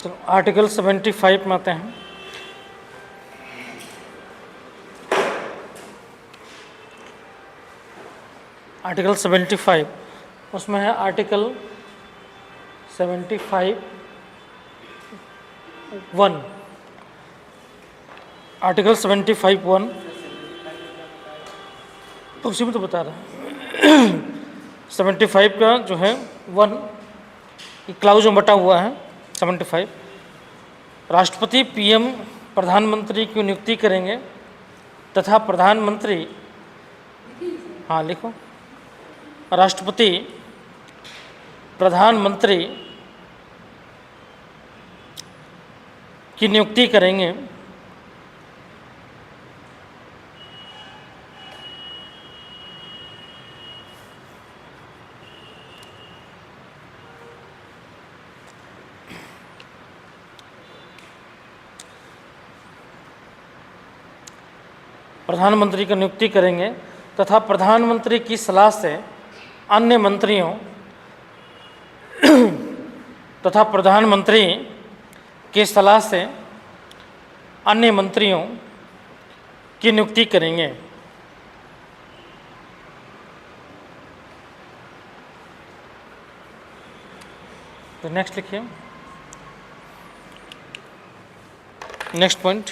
चलो आर्टिकल 75 में आते हैं। आर्टिकल 75 उसमें है आर्टिकल 75(1). आर्टिकल 75(1) तो उसी में तो बता रहा है 75 का जो है 1 क्लाउज में बटा हुआ है। 75 राष्ट्रपति पीएम प्रधानमंत्री की नियुक्ति करेंगे तथा प्रधानमंत्री, हाँ लिखो, राष्ट्रपति प्रधानमंत्री की नियुक्ति करेंगे तथा प्रधानमंत्री की सलाह से अन्य मंत्रियों तथा प्रधानमंत्री की सलाह से अन्य मंत्रियों की नियुक्ति करेंगे। तो नेक्स्ट लिखिए, नेक्स्ट पॉइंट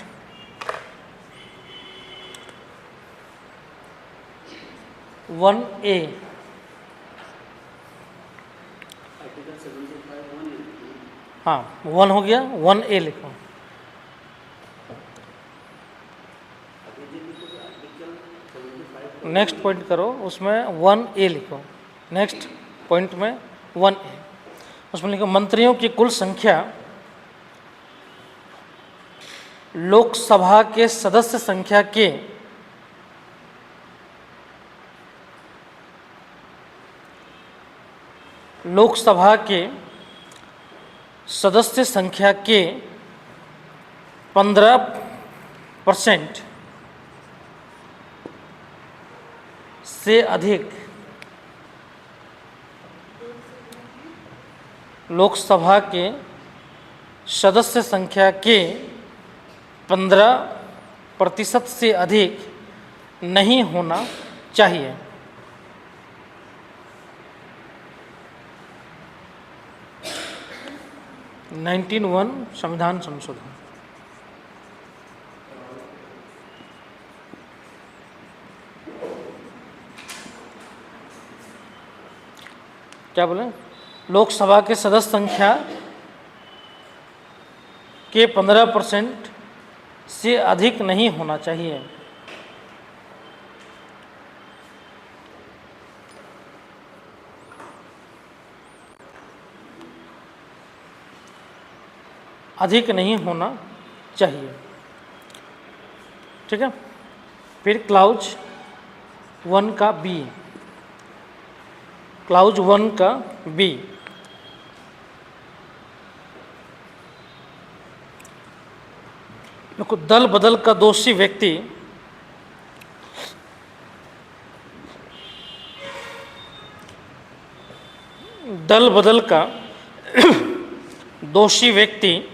1A। हाँ 1 हो गया, 1A लिखो। नेक्स्ट पॉइंट करो, उसमें 1A लिखो। नेक्स्ट पॉइंट में 1A उसमें लिखो मंत्रियों की कुल संख्या लोकसभा के सदस्य संख्या के सदस्य संख्या के 15% से अधिक, लोकसभा के सदस्य संख्या के 15% से अधिक नहीं होना चाहिए। नाइनटीन 1 संविधान संशोधन। क्या बोले? लोकसभा के सदस्य संख्या के 15% से अधिक नहीं होना चाहिए। अधिक नहीं होना चाहिए, ठीक है। फिर क्लाउज 1 का बी, क्लाउज 1 का बी, देखो दल बदल का दोषी व्यक्ति दल बदल का दोषी व्यक्ति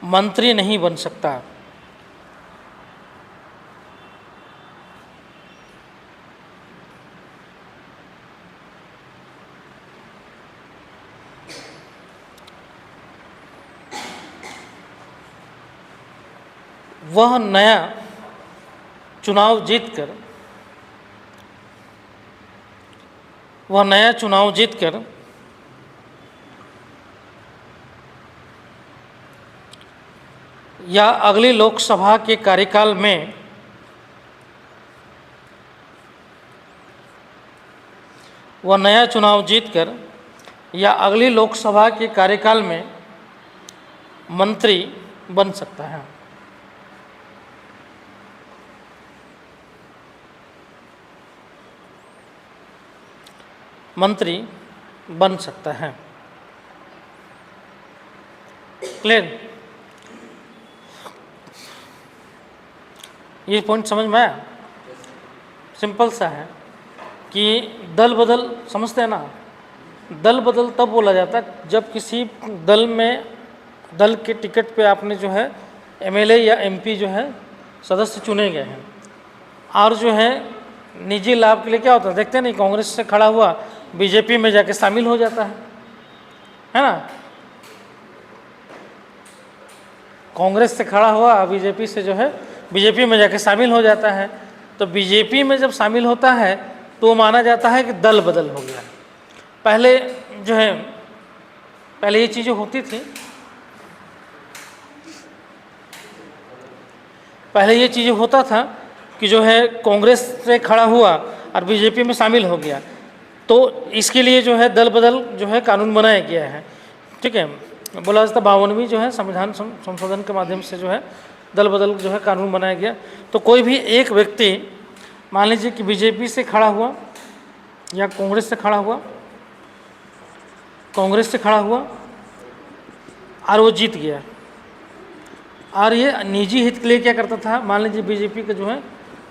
मंत्री नहीं बन सकता। वह नया चुनाव जीतकर या अगली लोकसभा के कार्यकाल में मंत्री बन सकता है। मंत्री बन सकता है। क्लियर? ये पॉइंट समझ में आया? सिंपल सा है कि दल बदल समझते हैं ना, दल बदल तब बोला जाता है जब किसी दल में, दल के टिकट पे आपने जो है एमएलए या एमपी जो है सदस्य चुने गए हैं, और जो है निजी लाभ के लिए क्या होता है, देखते हैं नहीं, कांग्रेस से खड़ा हुआ बीजेपी में जाके शामिल हो जाता है ना। कांग्रेस से खड़ा हुआ बीजेपी से जो है बीजेपी में जाके शामिल हो जाता है, तो बीजेपी में जब शामिल होता है तो माना जाता है कि दल बदल हो गया। पहले जो है, पहले ये चीज़ें होती थी, पहले ये चीज़ें होता था कि जो है कांग्रेस से खड़ा हुआ और बीजेपी में शामिल हो गया, तो इसके लिए जो है दल बदल जो है कानून बनाया गया है। ठीक है, बोला जाता 52वीं जो है संविधान संशोधन के माध्यम से जो है दल बदल जो है कानून बनाया गया। तो कोई भी एक व्यक्ति मान लीजिए कि बीजेपी से खड़ा हुआ या कांग्रेस से खड़ा हुआ, कांग्रेस से खड़ा हुआ और वो जीत गया, और ये निजी हित के लिए क्या करता था, मान लीजिए बीजेपी का जो है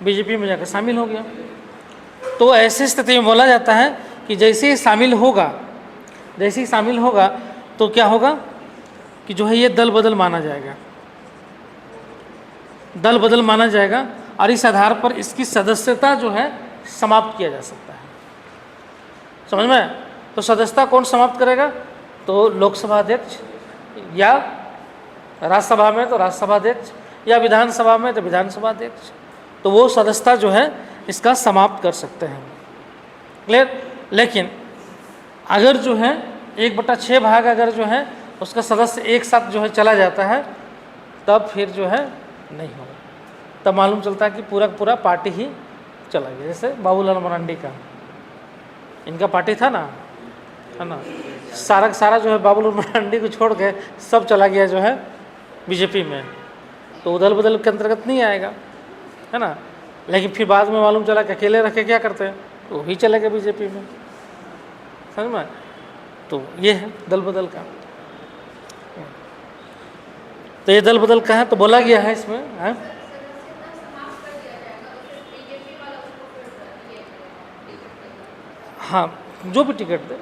बीजेपी में जाकर शामिल हो गया, तो ऐसी स्थिति में बोला जाता है कि जैसे ही शामिल होगा, जैसे ही शामिल होगा तो क्या होगा कि जो है ये दल बदल माना जाएगा, दल बदल माना जाएगा, और इस आधार पर इसकी सदस्यता जो है समाप्त किया जा सकता है। समझ में? तो सदस्यता कौन समाप्त करेगा? तो लोकसभा अध्यक्ष, या राज्यसभा में तो राज्यसभा अध्यक्ष, या विधानसभा में तो विधानसभा अध्यक्ष, तो वो सदस्यता जो है इसका समाप्त कर सकते हैं। क्लियर? लेकिन अगर जो है 1/6 भाग अगर जो है उसका सदस्य एक साथ जो है चला जाता है, तब फिर जो है नहीं होगा, तब मालूम चलता है कि पूरा पूरा पार्टी ही चला गया। जैसे बाबूलाल मरांडी का, इनका पार्टी था ना, है ना, सारा सारा जो है बाबूलाल मरांडी को छोड़ के सब चला गया जो है बीजेपी में, तो दल बदल के अंतर्गत नहीं आएगा, है ना। लेकिन फिर बाद में मालूम चला कि अकेले रख के क्या करते हैं, तो वही चले गए बीजेपी में। समझ में? तो ये है दल बदल का। तो ये दल बदल का है, तो बोला गया है इसमें है? हाँ, जो भी टिकट दे,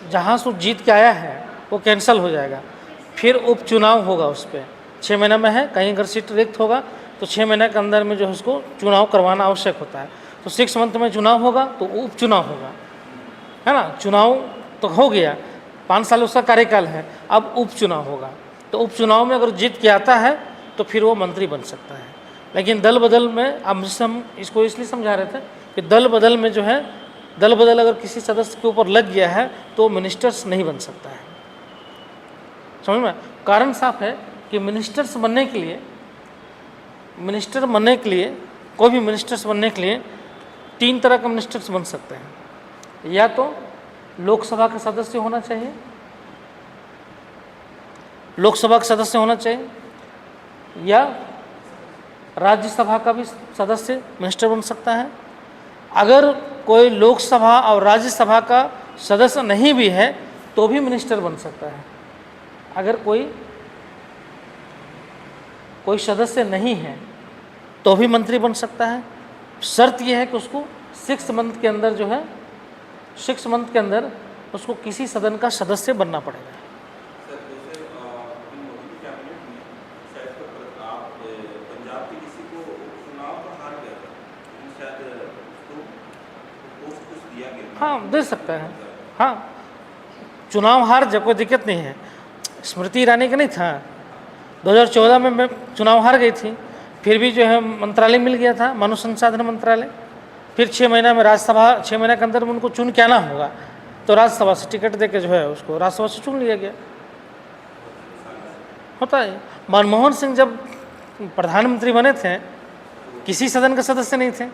जहाँ से जीत के आया है वो कैंसिल हो जाएगा, फिर उपचुनाव होगा उस पर। 6 महीने में है, कहीं अगर सीट रिक्त होगा तो 6 महीने के अंदर में जो है उसको चुनाव करवाना आवश्यक होता है। तो 6 मंथ में चुनाव होगा तो उपचुनाव होगा, है ना। चुनाव तो हो गया, 5 साल उसका कार्यकाल है, अब उपचुनाव होगा, तो उपचुनाव में अगर जीत के आता है तो फिर वो मंत्री बन सकता है। लेकिन दल बदल में अब हम इसको इसलिए समझा रहे थे कि दल बदल में जो है, दल बदल अगर किसी सदस्य के ऊपर लग गया है तो मिनिस्टर्स नहीं बन सकता है। समझ में? कारण साफ है कि मिनिस्टर्स बनने के लिए, मिनिस्टर बनने के लिए, कोई भी मिनिस्टर्स बनने के लिए 3 तरह का मिनिस्टर्स बन सकते हैं। या तो लोकसभा का सदस्य होना चाहिए, लोकसभा का सदस्य होना चाहिए, या राज्यसभा का भी सदस्य मिनिस्टर बन सकता है। अगर कोई लोकसभा और राज्यसभा का सदस्य नहीं भी है तो भी मिनिस्टर बन सकता है। अगर कोई सदस्य नहीं है तो भी मंत्री बन सकता है। शर्त यह है कि उसको 6 मंथ के अंदर जो है, 6 मंथ के अंदर उसको किसी सदन का सदस्य बनना पड़ेगा। हाँ, दे सकता है। हाँ, चुनाव हार जब कोई दिक्कत नहीं है। स्मृति ईरानी का नहीं था, 2014 में चुनाव हार गई थी, फिर भी जो है मंत्रालय मिल गया था, मानव संसाधन मंत्रालय। फिर 6 महीना में राज्यसभा, 6 महीने के अंदर में उनको चुन के आना होगा, तो राज्यसभा से टिकट दे के जो है उसको राज्यसभा से चुन लिया गया। होता है। मनमोहन सिंह जब प्रधानमंत्री बने थे किसी सदन के सदस्य नहीं थे,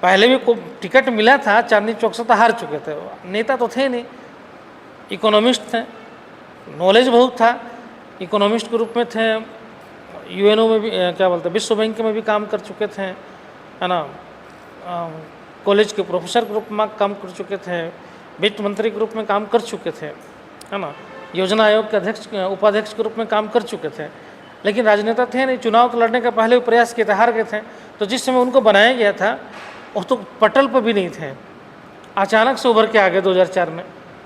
पहले भी को टिकट मिला था, चांदनी चौक से तो हार चुके थे, नेता तो थे नहीं, इकोनॉमिस्ट थे, नॉलेज बहुत था, इकोनॉमिस्ट के रूप में थे, यूएनओ में भी क्या बोलते हैं, विश्व बैंक में भी काम कर चुके थे, है ना, कॉलेज के प्रोफेसर के रूप में काम कर चुके थे, वित्त मंत्री के रूप में काम कर चुके थे, है ना। योजना आयोग के अध्यक्ष उपाध्यक्ष के रूप में काम कर चुके थे, लेकिन राजनेता थे नहीं। चुनाव तो लड़ने का पहले भी प्रयास किए थे, हार गए थे। तो जिस समय उनको बनाया गया था वो तो पटल पर भी नहीं थे, अचानक से उभर के आ गए 2004 में।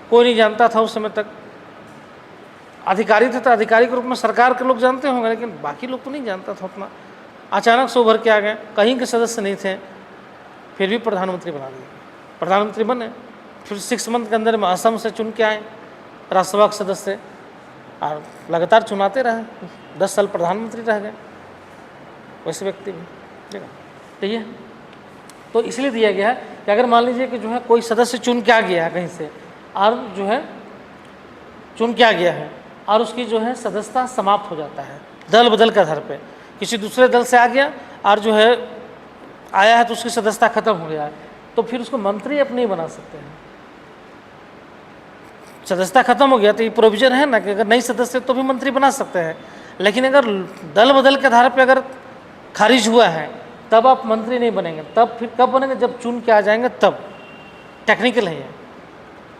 कोई नहीं जानता था उस समय तक। अधिकारी थे तो अधिकारी के रूप में सरकार के लोग जानते होंगे, लेकिन बाकी लोग तो नहीं जानता था उतना। अचानक से उभर के आ गए, कहीं के सदस्य नहीं थे, फिर भी प्रधानमंत्री बना दिए। प्रधानमंत्री बने, फिर 6 मंथ के अंदर में असम से चुन के आए राज्यसभा के सदस्य, और लगातार चुनाते रहे, 10 साल प्रधानमंत्री रह गए वैसे व्यक्ति भी, ठीक है। तो ये तो इसलिए दिया गया है कि अगर मान लीजिए कि जो है कोई सदस्य चुन के आ गया है कहीं से, और जो है चुन के आ गया है और उसकी जो है सदस्यता समाप्त हो जाता है दल बदल के आधार पे, किसी दूसरे दल से आ गया और जो है आया है तो उसकी सदस्यता खत्म हो गया है, तो फिर उसको मंत्री अब नहीं बना सकते हैं। सदस्यता खत्म हो गया तो ये प्रोविजन है ना कि अगर नई सदस्य तो भी मंत्री बना सकते हैं, लेकिन अगर दल बदल के आधार पे अगर खारिज हुआ है तब आप मंत्री नहीं बनेंगे। तब फिर कब बनेंगे? जब चुन के आ जाएंगे तब। टेक्निकल है ये।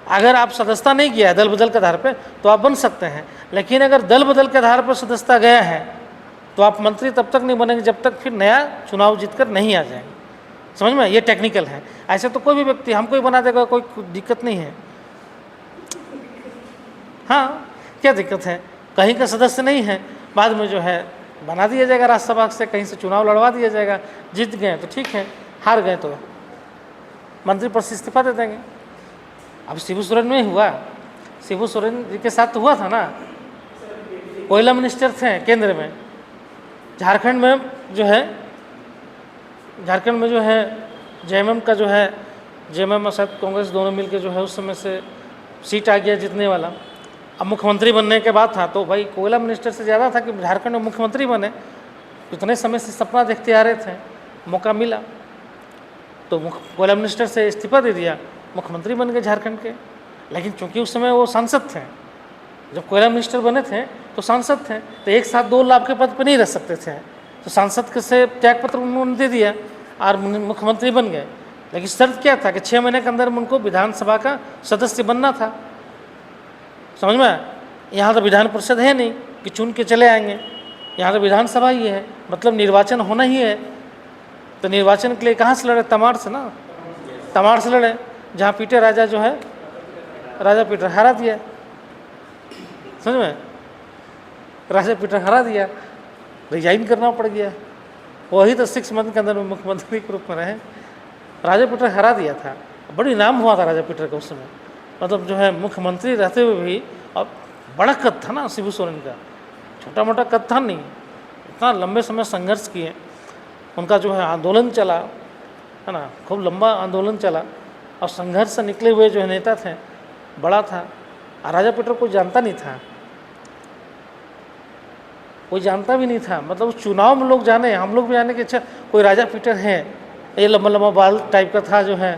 अगर आप सदस्यता नहीं किया है दल बदल के आधार पे तो आप बन सकते हैं, लेकिन अगर दल बदल के आधार पर सदस्यता गया है तो आप मंत्री तब तक नहीं बनेंगे जब तक फिर नया चुनाव जीतकर नहीं आ जाएंगे। समझ में? ये टेक्निकल है। ऐसे तो कोई भी व्यक्ति हमको ही बना देगा, कोई दिक्कत नहीं है। हाँ, क्या दिक्कत है? कहीं का सदस्य नहीं है, बाद में जो है बना दिया जाएगा राज्यसभा से, कहीं से चुनाव लड़वा दिया जाएगा। जीत गए तो ठीक है, हार गए तो मंत्री पद से इस्तीफा दे देंगे। अब शिबू सोरेन में हुआ, शिबू सोरेन जी के साथ तो हुआ था ना, कोयला मिनिस्टर थे केंद्र में। झारखंड में जो है जेएमएम का जो है, जेएमएम और शायद कांग्रेस दोनों मिलकर जो है उस समय से सीट आ गया जीतने वाला। अब मुख्यमंत्री बनने के बाद था तो भाई कोयला मिनिस्टर से ज़्यादा था कि झारखंड में मुख्यमंत्री बने। इतने समय से सपना देखते आ रहे थे, मौका मिला तो कोयला मिनिस्टर से इस्तीफा दे दिया, मुख्यमंत्री बन गए झारखंड के। लेकिन चूंकि उस समय वो सांसद थे, जब कोयला मिनिस्टर बने थे तो सांसद थे, तो एक साथ 2 लाभ के पद पर नहीं रह सकते थे, तो सांसद के से त्यागपत्र उन्होंने दे दिया और मुख्यमंत्री बन गए। लेकिन शर्त क्या था कि 6 महीने के अंदर उनको विधानसभा का सदस्य बनना था। समझ में? यहाँ तो विधान परिषद है नहीं कि चुन के चले आएंगे, यहाँ तो विधानसभा ही है, मतलब निर्वाचन होना ही है। तो निर्वाचन के लिए कहाँ से लड़े? तमाड़ से ना, तमाड़ से लड़े, जहाँ पीटे राजा जो है, राजा पीटर हरा दिया। समझ में? राजा पीटर हरा दिया, रिजाइन करना पड़ गया। वही तो 6 मंथ के अंदर मुख्यमंत्री के रूप में रहे। राजा पीटर हरा दिया था, बड़ी नाम हुआ था राजा पीटर का उस समय, मतलब जो है मुख्यमंत्री रहते हुए भी। अब बड़ा कद था ना शिबू सोरेन का, छोटा मोटा कद था नहीं। इतना लंबे समय संघर्ष किए, उनका जो है आंदोलन चला है ना, खूब लंबा आंदोलन चला, और संघर्ष से निकले हुए जो नेता थे, बड़ा था। और राजा पीटर कोई जानता नहीं था, कोई जानता भी नहीं था। मतलब उस चुनाव में लोग जाने, हम लोग भी जाने कि अच्छा कोई राजा पीटर है, ये लंबा लंबा बाल टाइप का था जो है,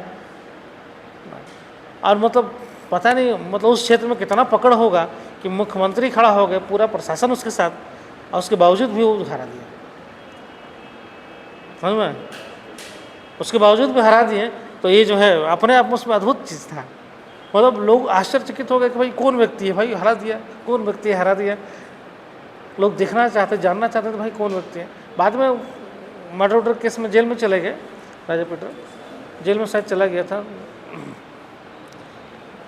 और मतलब पता नहीं मतलब उस क्षेत्र में कितना पकड़ होगा कि मुख्यमंत्री खड़ा हो गए, पूरा प्रशासन उसके साथ, और उसके बावजूद भी वो हरा दिया। समझ में? उसके बावजूद भी हरा दिए। तो ये जो है अपने आप में उसमें अद्भुत चीज़ था। मतलब लोग आश्चर्यचकित हो गए कि भाई कौन व्यक्ति है, भाई हरा दिया, कौन व्यक्ति है हरा दिया। लोग देखना चाहते, जानना चाहते थे भाई कौन व्यक्ति है। बाद में मर्डर केस में जेल में चले गए, राजा पीटर जेल में शायद चला गया था।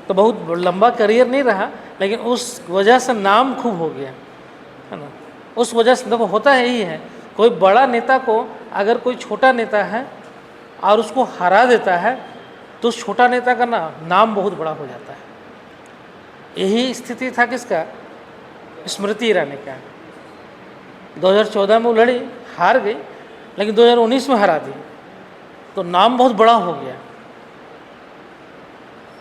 तो बहुत लंबा करियर नहीं रहा, लेकिन उस वजह से नाम खूब हो गया है ना। उस वजह से देखो होता है यही है, कोई बड़ा नेता को अगर कोई छोटा नेता है और उसको हरा देता है तो उस छोटा नेता का नाम बहुत बड़ा हो जाता है। यही स्थिति था किसका? स्मृति ईरानी का। 2014 में वो लड़ी, हार गई, लेकिन 2019 में हरा दी, तो नाम बहुत बड़ा हो गया,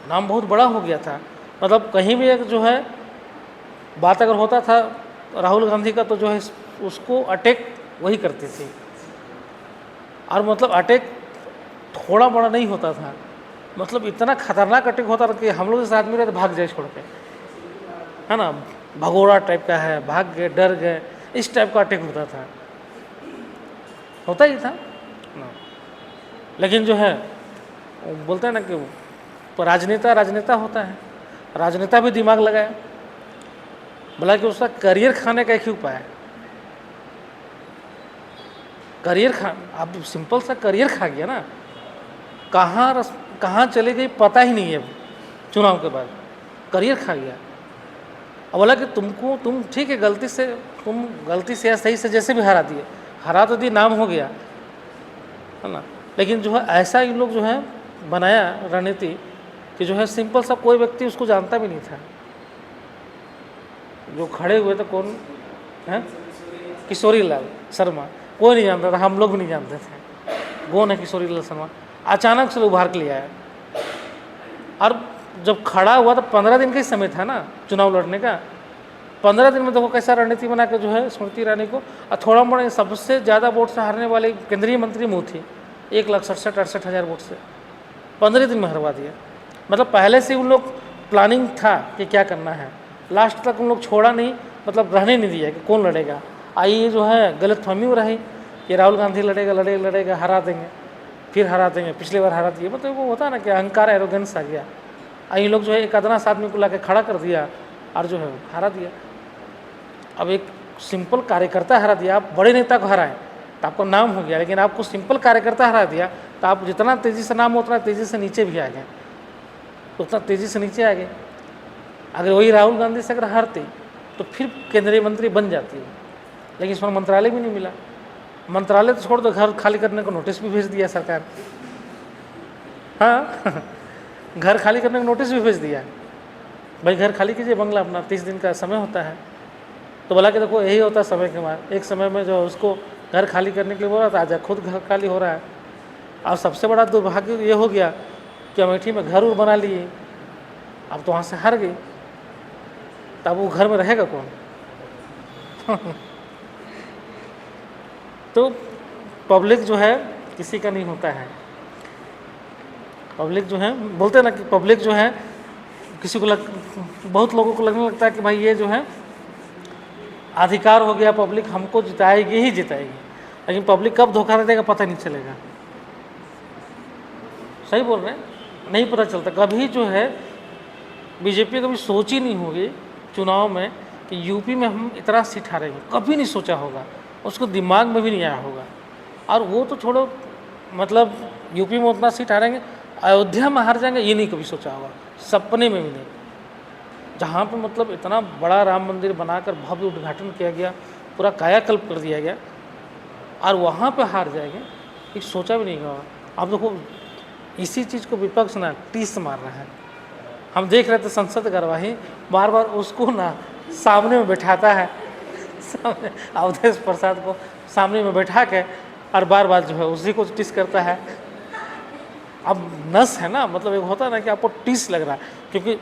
नाम बहुत बड़ा हो गया था। मतलब कहीं भी एक जो है बात अगर होता था राहुल गांधी का, तो जो है उसको अटैक वही करती थी, और मतलब अटैक थोड़ा बड़ा नहीं होता था, मतलब इतना खतरनाक अटैक होता था कि हम लोग जैसे आदमी रहते भाग जाए छोड़ के, है ना, भगोड़ा टाइप का है, भाग गए, डर गए, इस टाइप का अटैक होता था, होता ही था ना। लेकिन जो है बोलते हैं ना कि राजनेता राजनेता होता है, राजनेता भी दिमाग लगाया, बोला कि उसका करियर खाने का एक ही उपाय है, करियर खा। अब सिंपल सा करियर खा गया ना, कहाँ चली गई पता ही नहीं है, चुनाव के बाद करियर खा गया। अब बोला कि तुम ठीक है, गलती से या सही से जैसे भी हरा दिए, हरा तो दिए, नाम हो गया है ना। लेकिन जो है ऐसा इन लोग जो है बनाया रणनीति कि जो है सिंपल सा कोई व्यक्ति उसको जानता भी नहीं था। जो खड़े हुए थे कौन है, किशोरी लाल शर्मा, कोई नहीं जानता था, हम लोग भी नहीं जानते थे कौन है किशोरी लाल शर्मा। अचानक से उभार के लिया है। और जब खड़ा हुआ तो 15 दिन का ही समय था ना चुनाव लड़ने का। 15 दिन में देखो कैसा रणनीति बना के जो है स्मृति ईरानी को, और थोड़ा मोड़ा सबसे ज़्यादा वोट से हारने वाले केंद्रीय मंत्री मुँह थी, 1,67,68,000 वोट से 15 दिन में हरवा दिया। मतलब पहले से उन लोग प्लानिंग था कि क्या करना है, लास्ट तक उन लोग छोड़ा नहीं, मतलब रहने नहीं दिया कि कौन लड़ेगा। आई जो है गलतफहमी हो रही कि राहुल गांधी लड़ेगा, हरा देंगे, फिर हरा देंगे, पिछली बार हरा दिए। मतलब वो होता है ना कि अहंकार, एरोगेंस आ गया। आई लोग जो है एक अदना सा आदमी को ला के खड़ा कर दिया और जो है हरा दिया। अब एक सिंपल कार्यकर्ता हरा दिया, आप बड़े नेता को हराएं तो आपका नाम हो गया, लेकिन आपको सिंपल कार्यकर्ता हरा दिया तो आप जितना तेज़ी से नाम हो उतना तेज़ी से नीचे भी आ गए, उतना तेज़ी से नीचे आ गए। अगर वही राहुल गांधी से अगर हारते तो फिर केंद्रीय मंत्री बन जाती है, लेकिन इसमें मंत्रालय भी नहीं मिला। मंत्रालय तो छोड़ दो, घर खाली करने को नोटिस भी भेज दिया सरकार। हाँ घर खाली करने का नोटिस भी भेज दिया, भाई घर खाली कीजिए बंगला अपना, 30 दिन का समय होता है। तो बोला कि देखो यही होता है समय के बाद, एक समय में जो उसको घर खाली करने के लिए बोला था, आज खुद घर खाली हो रहा है। और सबसे बड़ा दुर्भाग्य ये हो गया कि अमेठी में घर बना लिए, अब तो वहाँ से हार गई, तब वो घर में रहेगा कौन? तो पब्लिक जो है किसी का नहीं होता है। पब्लिक जो है बोलते हैं ना कि पब्लिक जो है किसी को बहुत लोगों को लगने लगता है कि भाई ये जो है अधिकार हो गया, पब्लिक हमको जिताएगी ही जिताएगी, लेकिन पब्लिक कब धोखा दे देगा पता नहीं चलेगा। सही बोल रहे हैं, नहीं पता चलता। कभी जो है बीजेपी कभी सोची नहीं होगी चुनाव में कि यूपी में हम इतना सीट हारेंगे, कभी नहीं सोचा होगा, उसको दिमाग में भी नहीं आया होगा। और वो तो छोड़ो, मतलब यूपी में उतना सीट हारेंगे, अयोध्या में हार जाएंगे, ये नहीं कभी सोचा होगा, सपने में भी नहीं। जहाँ पे मतलब इतना बड़ा राम मंदिर बनाकर भव्य उद्घाटन किया गया, पूरा कायाकल्प कर दिया गया, और वहाँ पे हार जाएंगे, ये सोचा भी नहीं होगा। अब देखो इसी चीज़ को विपक्ष ना टीस मार रहा है। हम देख रहे थे संसद कार्यवाही, बार बार उसको ना सामने में बैठाता है, सामने अवधेश प्रसाद को सामने में बैठा के, और बार बार जो है उसी को टीस करता है। अब नस है ना, मतलब एक होता है ना कि आपको टीस लग रहा है, क्योंकि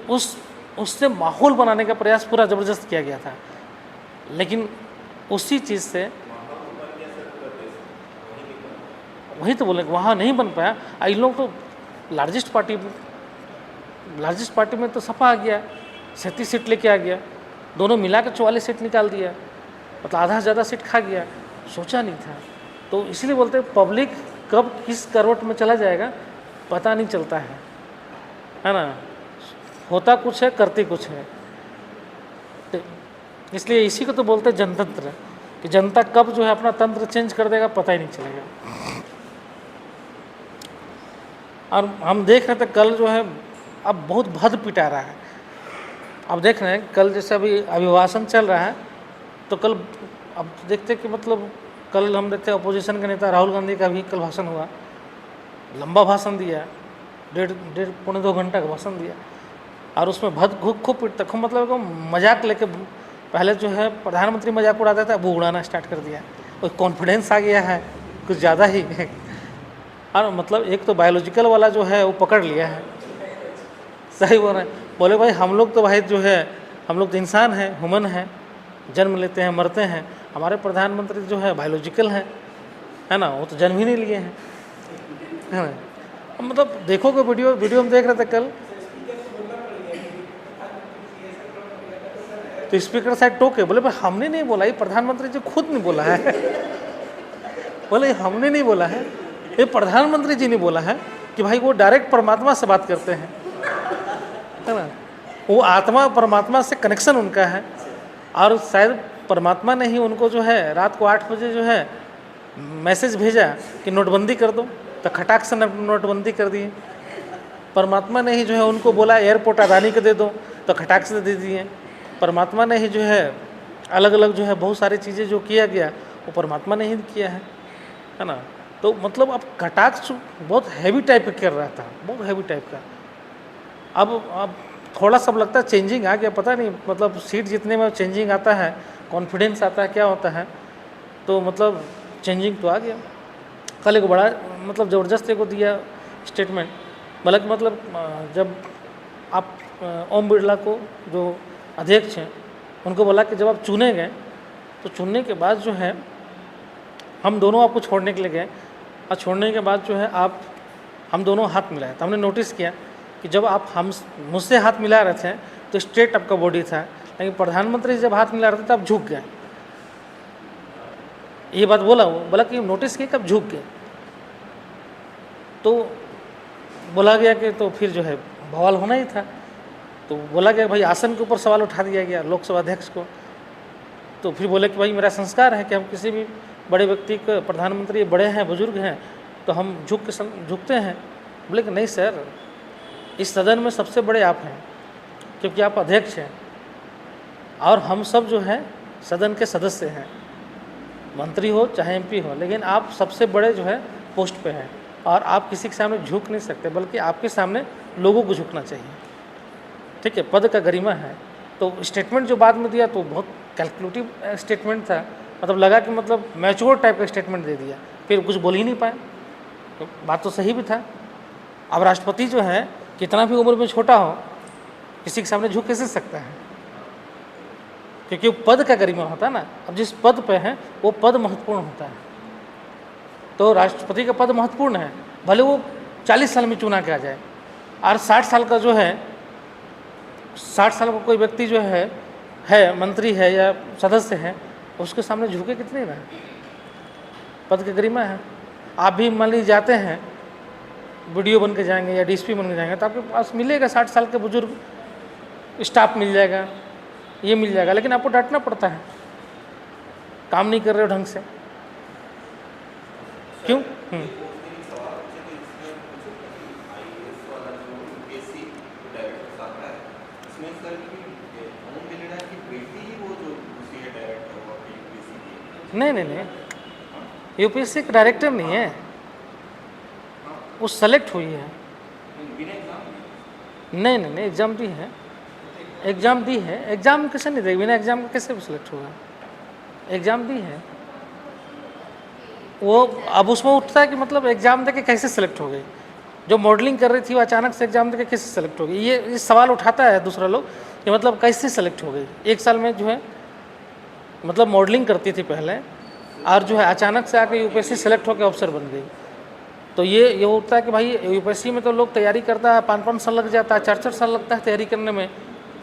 उससे माहौल बनाने का प्रयास पूरा ज़बरदस्त किया गया था, लेकिन उसी चीज़ से वही तो बोले वहाँ नहीं बन पाया। इन लोग तो लार्जेस्ट पार्टी में तो सपा आ गया, 37 सीट लेके आ गया, दोनों मिला के 44 सीट निकाल दिया, मतलब आधा से ज़्यादा सीट खा गया, सोचा नहीं था। तो इसलिए बोलते हैं पब्लिक कब किस करवट में चला जाएगा पता नहीं चलता है ना। होता कुछ है, करते कुछ है। तो इसलिए इसी को तो बोलते हैं जनतंत्र, कि जनता कब जो है अपना तंत्र चेंज कर देगा पता ही नहीं चलेगा। और हम देख रहे थे कल जो है अब बहुत भद्द पिटा रहा है। अब देख रहे हैं कल जैसे अभी अभिभाषण चल रहा है, तो कल अब देखते कि मतलब कल हम देखते अपोजिशन के नेता राहुल गांधी का भी कल भाषण हुआ, लंबा भाषण दिया, डेढ़ पौने 2 घंटा का भाषण दिया, और उसमें भद्द खूब पिटता, खूब मतलब मजाक लेके, पहले जो है प्रधानमंत्री मजाक उड़ाता था, वो उड़ाना स्टार्ट कर दिया, और कॉन्फिडेंस आ गया है कुछ ज़्यादा ही। और मतलब एक तो बायोलॉजिकल वाला जो है वो पकड़ लिया है। सही बोल रहे हैं, बोले भाई हम लोग तो भाई जो है हम लोग तो इंसान हैं, ह्यूमन हैं, जन्म लेते हैं मरते हैं, हमारे प्रधानमंत्री जो है बायोलॉजिकल है ना, वो तो जन्म ही नहीं लिए हैं, है ना। मतलब देखोगे वीडियो हम देख रहे थे कल, तो स्पीकर साइड टोके, बोले भाई हमने नहीं बोला, ये प्रधानमंत्री जी खुद नहीं बोला है। बोले हमने नहीं बोला है, ये प्रधानमंत्री जी ने बोला है कि भाई वो डायरेक्ट परमात्मा से बात करते हैं, है ना, वो आत्मा परमात्मा से कनेक्शन उनका है, और शायद परमात्मा ने ही उनको जो है रात को 8 बजे जो है मैसेज भेजा कि नोटबंदी कर दो, तो खटाक से नोटबंदी कर दिए। परमात्मा ने ही जो है उनको बोला एयरपोर्ट अदानी को दे दो, तो खटाक से दे दिए। परमात्मा ने ही जो है अलग अलग जो है बहुत सारी चीज़ें जो किया गया वो परमात्मा ने ही किया है ना। तो मतलब अब कटाक्ष बहुत हैवी टाइप का कर रहा था, बहुत हैवी टाइप का। अब थोड़ा सा लगता है चेंजिंग आ गया, पता नहीं मतलब सीट जितने में चेंजिंग आता है, कॉन्फिडेंस आता है, क्या होता है, तो मतलब चेंजिंग तो आ गया। कल एक बड़ा मतलब ज़बरदस्त को दिया स्टेटमेंट, बल्कि मतलब जब आप ओम बिरला को जो अध्यक्ष हैं उनको बोला कि जब आप चुने गए तो चुनने के बाद जो है हम दोनों आपको छोड़ने के लिए गए, और छोड़ने के बाद जो है आप हम दोनों हाथ मिलाए। तो हमने नोटिस किया कि जब आप मुझसे हाथ मिला रहे थे तो स्ट्रेट आपका बॉडी था, लेकिन प्रधानमंत्री जब हाथ मिला रहे थे तो आप झुक गए। ये बात बोला कि नोटिस किया कब झुक गए। तो बोला गया कि तो फिर जो है बवाल होना ही था। तो बोला गया भाई आसन के ऊपर सवाल उठा दिया गया लोकसभा अध्यक्ष को। तो फिर बोले कि भाई मेरा संस्कार है कि हम किसी भी बड़े व्यक्ति को, प्रधानमंत्री बड़े हैं, बुजुर्ग हैं, तो हम झुकते हैं। बोले कि नहीं सर, इस सदन में सबसे बड़े आप हैं क्योंकि आप अध्यक्ष हैं, और हम सब जो है सदन के सदस्य हैं, मंत्री हो चाहे एमपी हो, लेकिन आप सबसे बड़े जो है पोस्ट पे हैं, और आप किसी के सामने झुक नहीं सकते, बल्कि आपके सामने लोगों को झुकना चाहिए। ठीक है, पद का गरिमा है। तो स्टेटमेंट जो बाद में दिया तो बहुत कैलकुलेटिव स्टेटमेंट था, मतलब लगा कि मतलब मैच्योर टाइप का स्टेटमेंट दे दिया, फिर कुछ बोल ही नहीं पाए। तो बात तो सही भी था। अब राष्ट्रपति जो है कितना भी उम्र में छोटा हो, किसी के सामने झुक कैसे सकता है, क्योंकि वो पद का गरिमा होता है ना। अब जिस पद पे है वो पद महत्वपूर्ण होता है। तो राष्ट्रपति का पद महत्वपूर्ण है, भले वो 40 साल में चुना के आ जाए, और 60 साल का जो है 60 साल का कोई व्यक्ति जो है मंत्री है या सदस्य है, उसके सामने झुके कितने ना, पद का गरिमा है। आप भी मान लीजिए जाते हैं, वीडियो बन के जाएंगे या डीएसपी बन के जाएंगे, तो आपके पास मिलेगा 60 साल के बुजुर्ग स्टाफ मिल जाएगा, ये मिल जाएगा, लेकिन आपको डांटना पड़ता है, काम नहीं कर रहे हो ढंग से। क्यों? नहीं, यूपीएससी का डायरेक्टर नहीं है, वो सेलेक्ट हुई है। नहीं, एग्ज़ाम दी है, एग्ज़ाम दी है। एग्ज़ाम कैसे नहीं देगी, बिना एग्ज़ाम का कैसे सेलेक्ट होगा? एग्ज़ाम दी है वो। अब उसमें उठता है कि मतलब एग्ज़ाम दे के कैसे सेलेक्ट हो गई, जो मॉडलिंग कर रही थी वो अचानक से एग्ज़ाम दे के कैसे सेलेक्ट हो गई, ये सवाल उठाता है दूसरा लोग कि मतलब कैसे सेलेक्ट हो गई। 1 साल में जो है मतलब मॉडलिंग करती थी पहले, और जो है अचानक से आके यूपीएससी सेलेक्ट होकर अफसर बन गई। तो ये होता है कि भाई यूपीएससी में तो लोग तैयारी करता है, 5-5 साल लग जाता है, 4-4 साल लगता है तैयारी करने में,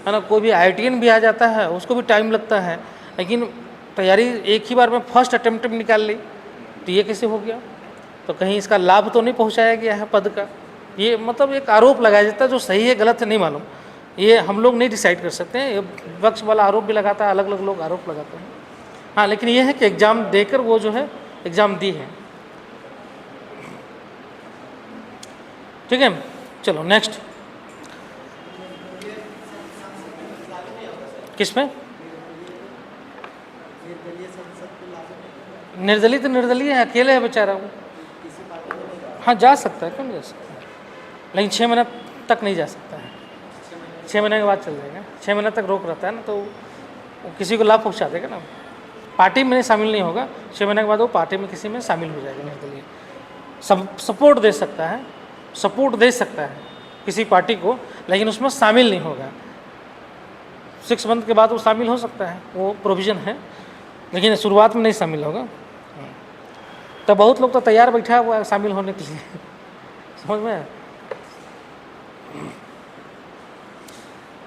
है ना। कोई भी IITian भी आ जाता है, उसको भी टाइम लगता है, लेकिन तैयारी एक ही बार में फर्स्ट अटेम्प्ट में निकाल ली, तो ये कैसे हो गया? तो कहीं इसका लाभ तो नहीं पहुँचाया गया है पद का। ये मतलब एक आरोप लगाया जाता है, जो सही है गलत है नहीं मालूम, ये हम लोग नहीं डिसाइड कर सकते हैं। ये विपक्ष वाला आरोप भी लगाता है, अलग अलग लोग आरोप लगाते हैं। हाँ, लेकिन ये है कि एग्ज़ाम देकर वो जो है एग्ज़ाम दी है। ठीक है, चलो नेक्स्ट। किस में? निर्दलीय तो निर्दलीय है, अकेले है बेचारा वो। हाँ, जा सकता है, क्यों नहीं जा सकता है, लेकिन 6 महीने तक नहीं जा सकता है। 6 महीने के बाद चल जाएगा। 6 महीने तक रोक रहता है ना, तो वो किसी को लाभ पहुँचा देगा ना, पार्टी में शामिल नहीं होगा। 6 महीने के बाद वो पार्टी में किसी में शामिल हो जाएगा। निर्दलीय सपोर्ट दे सकता है, सपोर्ट दे सकता है किसी पार्टी को, लेकिन उसमें शामिल नहीं होगा। 6 मंथ के बाद वो शामिल हो सकता है, वो प्रोविज़न है, लेकिन शुरुआत में नहीं शामिल होगा। तो बहुत लोग तो तैयार बैठा हुआ है शामिल होने के लिए, समझ में।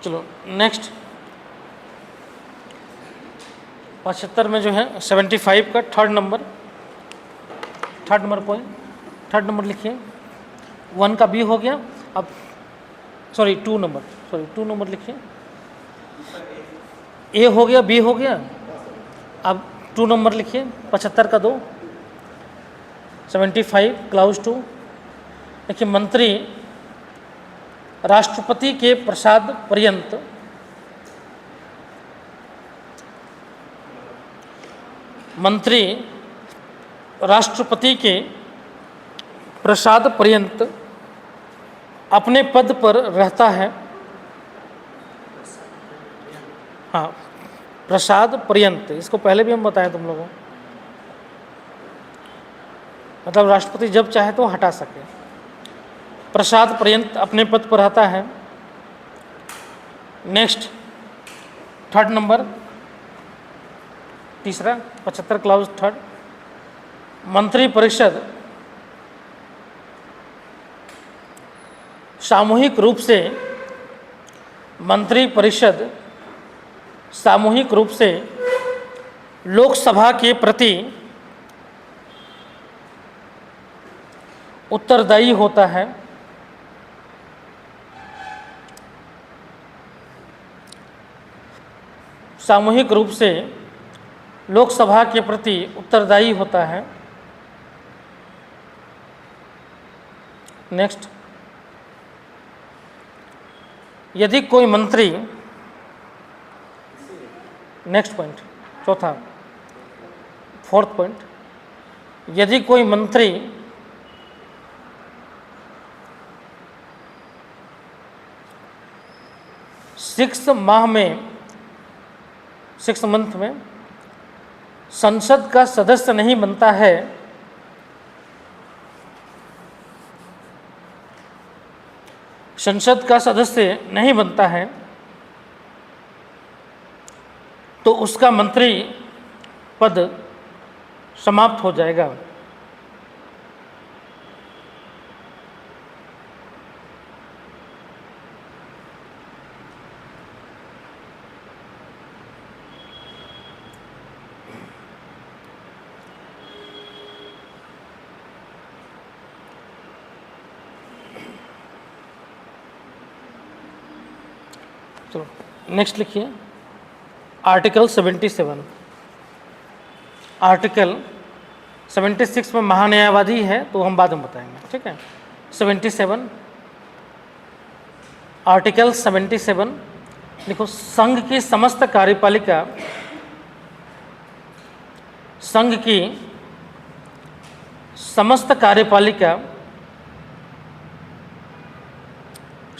चलो नेक्स्ट। 75 में जो है 75 का third number point, third number लिखिए। 1 का बी हो गया। अब 2 नंबर लिखिए। ए हो गया, बी हो गया। अब 2 नंबर लिखिए, 75 का 2, 75 क्लाउज 2। देखिए, मंत्री राष्ट्रपति के प्रसाद पर्यंत मंत्री राष्ट्रपति के प्रसाद पर्यंत अपने पद पर रहता है। हाँ, प्रसाद पर्यंत, इसको पहले भी हम बताएं तुम लोगों, मतलब राष्ट्रपति जब चाहे तो हटा सके। प्रसाद पर्यंत अपने पद पर रहता है। नेक्स्ट, 3rd नंबर, तीसरा, 75 क्लाउज 3rd, मंत्री परिषद सामूहिक रूप से, मंत्री परिषद सामूहिक रूप से लोकसभा के प्रति उत्तरदायी होता है। सामूहिक रूप से लोकसभा के प्रति उत्तरदायी होता है। नेक्स्ट, यदि कोई मंत्री, नेक्स्ट पॉइंट, चौथा, 4th पॉइंट, यदि कोई मंत्री सिक्स मंथ में संसद का सदस्य नहीं बनता है, संसद का सदस्य नहीं बनता है, तो उसका मंत्री पद समाप्त हो जाएगा। चलो नेक्स्ट लिखिए, आर्टिकल 77। आर्टिकल 76 में महान्यायवादी है तो हम बाद में बताएंगे, ठीक है। 77, आर्टिकल 77 देखो, संघ की समस्त कार्यपालिका, संघ की समस्त कार्यपालिका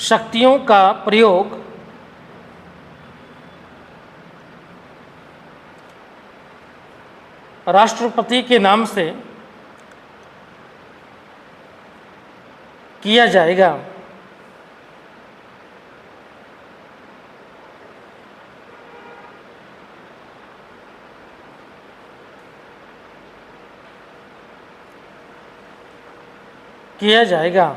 शक्तियों का प्रयोग राष्ट्रपति के नाम से किया जाएगा। किया जाएगा।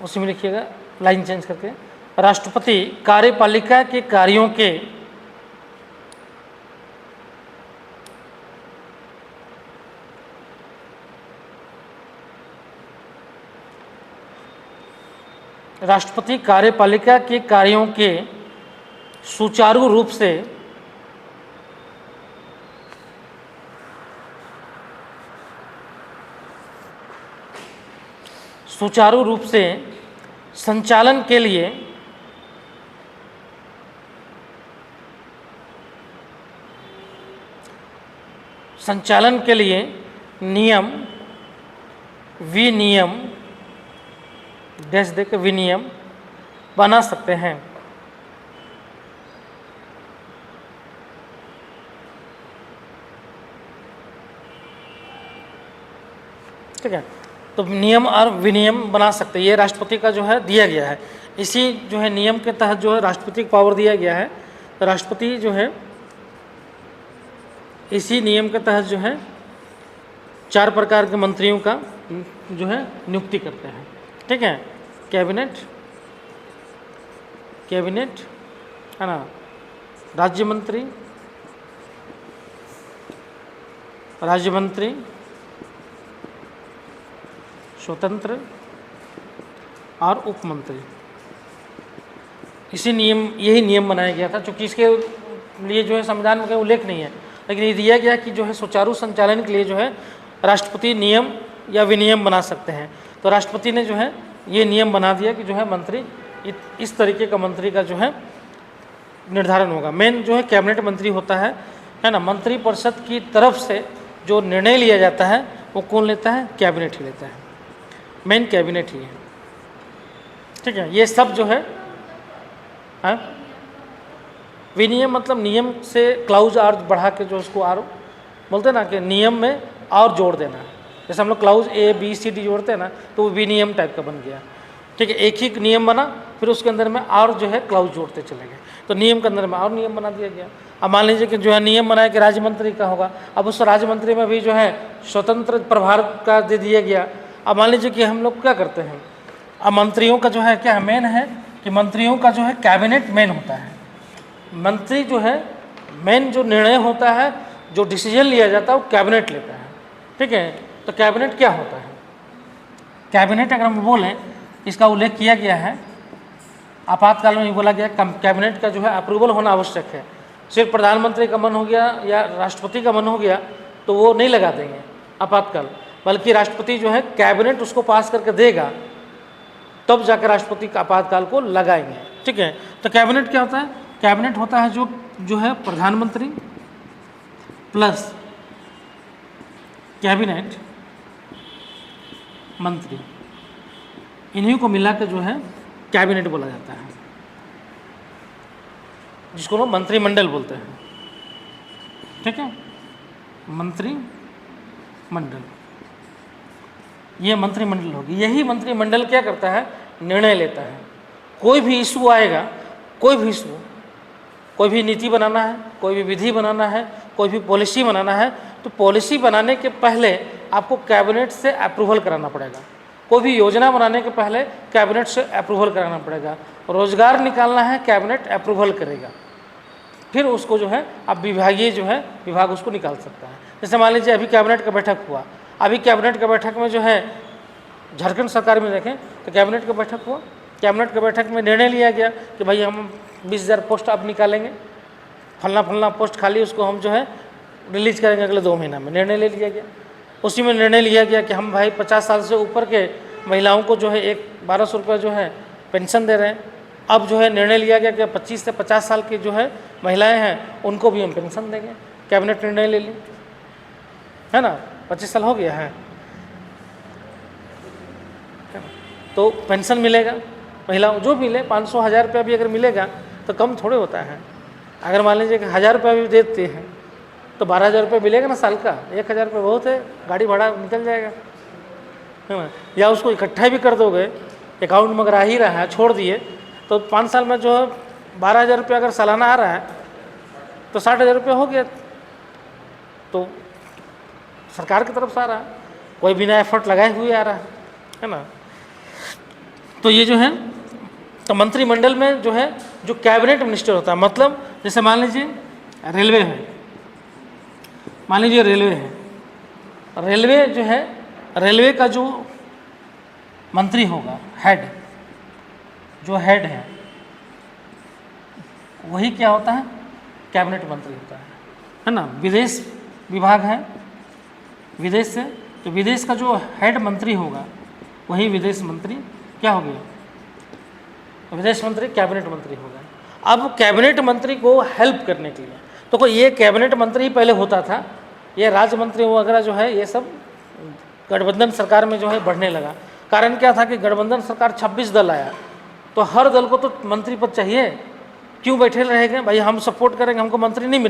उसी में लिखिएगा, लाइन चेंज करके, राष्ट्रपति कार्यपालिका के कार्यों के राष्ट्रपति कार्यपालिका के कार्यों के सुचारू रूप से संचालन के लिए नियम, विनियम, डैश देकर विनियम बना सकते हैं। ठीक है, तो नियम और विनियम बना सकते हैं, ये राष्ट्रपति का जो है दिया गया है। इसी जो है नियम के तहत जो है राष्ट्रपति को पावर दिया गया है। तो राष्ट्रपति जो है इसी नियम के तहत जो है 4 प्रकार के मंत्रियों का जो है नियुक्ति करते हैं। ठीक है, कैबिनेट है ना, राज्य मंत्री, स्वतंत्र और उप मंत्री। यही नियम बनाया गया था, चूँकि इसके लिए जो है संविधान में कोई उल्लेख नहीं है, लेकिन ये दिया गया कि जो है सुचारू संचालन के लिए जो है राष्ट्रपति नियम या विनियम बना सकते हैं। तो राष्ट्रपति ने जो है ये नियम बना दिया कि जो है मंत्री इस तरीके का मंत्री का जो है निर्धारण होगा। मेन जो है कैबिनेट मंत्री होता है ना। मंत्री परिषद की तरफ से जो निर्णय लिया जाता है वो कौन लेता है? कैबिनेट ही लेता है, मेन कैबिनेट ही है। ठीक है, ये सब जो है विनियम मतलब नियम से क्लाउज और बढ़ा के जो उसको और बोलते हैं ना कि नियम में और जोड़ देना। जैसे हम लोग clause A B C D जोड़ते हैं ना, तो वो विनियम टाइप का बन गया। ठीक है, एक ही नियम बना, फिर उसके अंदर में और जो है क्लाउज जोड़ते चले गए, तो नियम के अंदर में और नियम बना दिया गया। अब मान लीजिए कि जो है नियम बनाया कि राज्य मंत्री का होगा, अब उस राज्य मंत्री में भी जो है स्वतंत्र प्रभार का दे दिया गया। अब मान लीजिए कि हम लोग क्या करते हैं, अब मंत्रियों का जो है क्या मेन है कि मंत्रियों का जो है कैबिनेट मेन होता है। मंत्री जो है मेन जो निर्णय होता है, जो डिसीजन लिया जाता है वो कैबिनेट लेता है। ठीक है, तो कैबिनेट क्या होता है? कैबिनेट अगर हम बोलें, इसका उल्लेख किया गया है आपातकाल में, बोला गया कैबिनेट का जो है अप्रूवल होना आवश्यक है। सिर्फ प्रधानमंत्री का मन हो गया या राष्ट्रपति का मन हो गया तो वो नहीं लगा देंगे आपातकाल, बल्कि राष्ट्रपति जो है कैबिनेट उसको पास करके देगा, तब जाकर राष्ट्रपति का आपातकाल को लगाएंगे। ठीक है, तो कैबिनेट क्या होता है? कैबिनेट होता है जो है प्रधानमंत्री प्लस कैबिनेट मंत्री, इन्हीं को मिलाकर जो है कैबिनेट बोला जाता है, जिसको लोग मंत्रिमंडल बोलते हैं। ठीक है, मंत्रिमंडल, ये मंत्रिमंडल होगी। यही मंत्रिमंडल क्या करता है? निर्णय लेता है। कोई भी इशू आएगा, कोई भी नीति बनाना है, कोई भी विधि बनाना है, कोई भी पॉलिसी बनाना है, तो पॉलिसी बनाने के पहले आपको कैबिनेट से अप्रूवल कराना पड़ेगा। कोई भी योजना बनाने के पहले कैबिनेट से अप्रूवल कराना पड़ेगा। रोजगार निकालना है, कैबिनेट अप्रूवल करेगा, फिर उसको जो है अब विभागीय जो है विभाग उसको निकाल सकता है। जैसे मान लीजिए अभी कैबिनेट का बैठक हुआ, अभी कैबिनेट का बैठक में जो है झारखंड सरकार में देखें तो कैबिनेट का बैठक हुआ, कैबिनेट के बैठक में निर्णय लिया गया कि भाई हम 20,000 पोस्ट अब निकालेंगे, फलना पोस्ट खाली, उसको हम जो है रिलीज करेंगे अगले 2 महीना में। निर्णय ले लिया गया। उसी में निर्णय लिया गया कि हम भाई 50 साल से ऊपर के महिलाओं को जो है 1200 रुपये जो है पेंशन दे रहे हैं। अब जो है निर्णय लिया गया कि 25 से 50 साल की जो है महिलाएं हैं उनको भी हम पेंशन देंगे। कैबिनेट निर्णय ले ली, है ना, 25 साल हो गया है तो पेंशन मिलेगा महिलाओं, जो मिले 500-1000 रुपया भी अगर मिलेगा तो कम थोड़े होता है। अगर मान लीजिए कि 1000 रुपया भी देते हैं तो 12,000 रुपये मिलेगा ना साल का। 1,000 रुपये बहुत है, गाड़ी भाड़ा निकल जाएगा, है ना। या उसको इकट्ठा भी कर दोगे, अकाउंट में अगर आ ही रहा है, छोड़ दिए तो 5 साल में जो है 12,000 रुपये अगर सालाना आ रहा है तो 60,000 रुपये हो गया। तो सरकार की तरफ से आ रहा है, कोई बिना एफर्ट लगाए हुए आ रहा है ना। तो ये जो है तो मंत्रिमंडल में जो है जो कैबिनेट मिनिस्टर होता है, मतलब जैसे मान लीजिए रेलवे है, मान लीजिए रेलवे है, रेलवे जो है रेलवे का जो मंत्री होगा, हेड, जो हेड है वही क्या होता है? कैबिनेट मंत्री होता है ना। विदेश विभाग है, विदेश से, तो विदेश का जो हेड मंत्री होगा वही विदेश मंत्री क्या हो गया? विदेश मंत्री कैबिनेट मंत्री होगा। अब कैबिनेट मंत्री को हेल्प करने के लिए तो कोई ये कैबिनेट मंत्री ही पहले होता था, ये राज्य मंत्री वगैरह जो है ये सब गठबंधन सरकार में जो है बढ़ने लगा। कारण क्या था कि गठबंधन सरकार 26 दल आया, तो हर दल को तो मंत्री पद चाहिए, क्यों बैठे रहेंगे भाई, हम सपोर्ट करेंगे, हमको मंत्री नहीं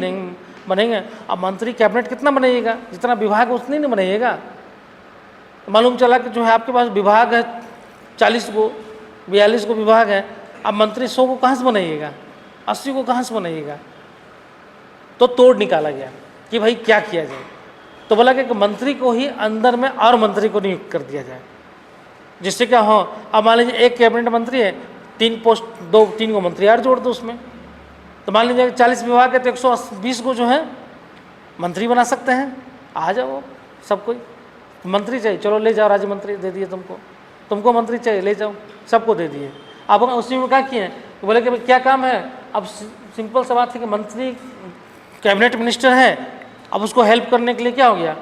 बनेंगे। अब मंत्री कैबिनेट कितना बनाइएगा? जितना विभाग उतनी नहीं बनाइएगा। तो मालूम चला कि जो है आपके पास विभाग है 40 को, 42 को विभाग है, अब मंत्री 100 को कहाँ से बनाइएगा, 80 को कहाँ से बनाइएगा? तो तोड़ निकाला गया कि भाई क्या किया जाए। तो बोला कि मंत्री को ही अंदर में और मंत्री को नियुक्त कर दिया जाए, जिससे क्या हो, अब मान लीजिए एक कैबिनेट मंत्री है, 3 पोस्ट 2-3 को मंत्री और जोड़ दो उसमें, तो मान लीजिए 40 विभाग है तो 120 को जो है मंत्री बना सकते हैं। आ जाओ सब कोई, मंत्री चाहिए, चलो ले जाओ, राज्य मंत्री दे दिए तुमको, तुमको मंत्री चाहिए ले जाओ, सबको दे दिए। अब उसी में क्या किए, बोले कि भाई क्या काम है। अब सिंपल सा बात है कि मंत्री कैबिनेट मिनिस्टर है, अब उसको हेल्प करने के लिए क्या हो गया,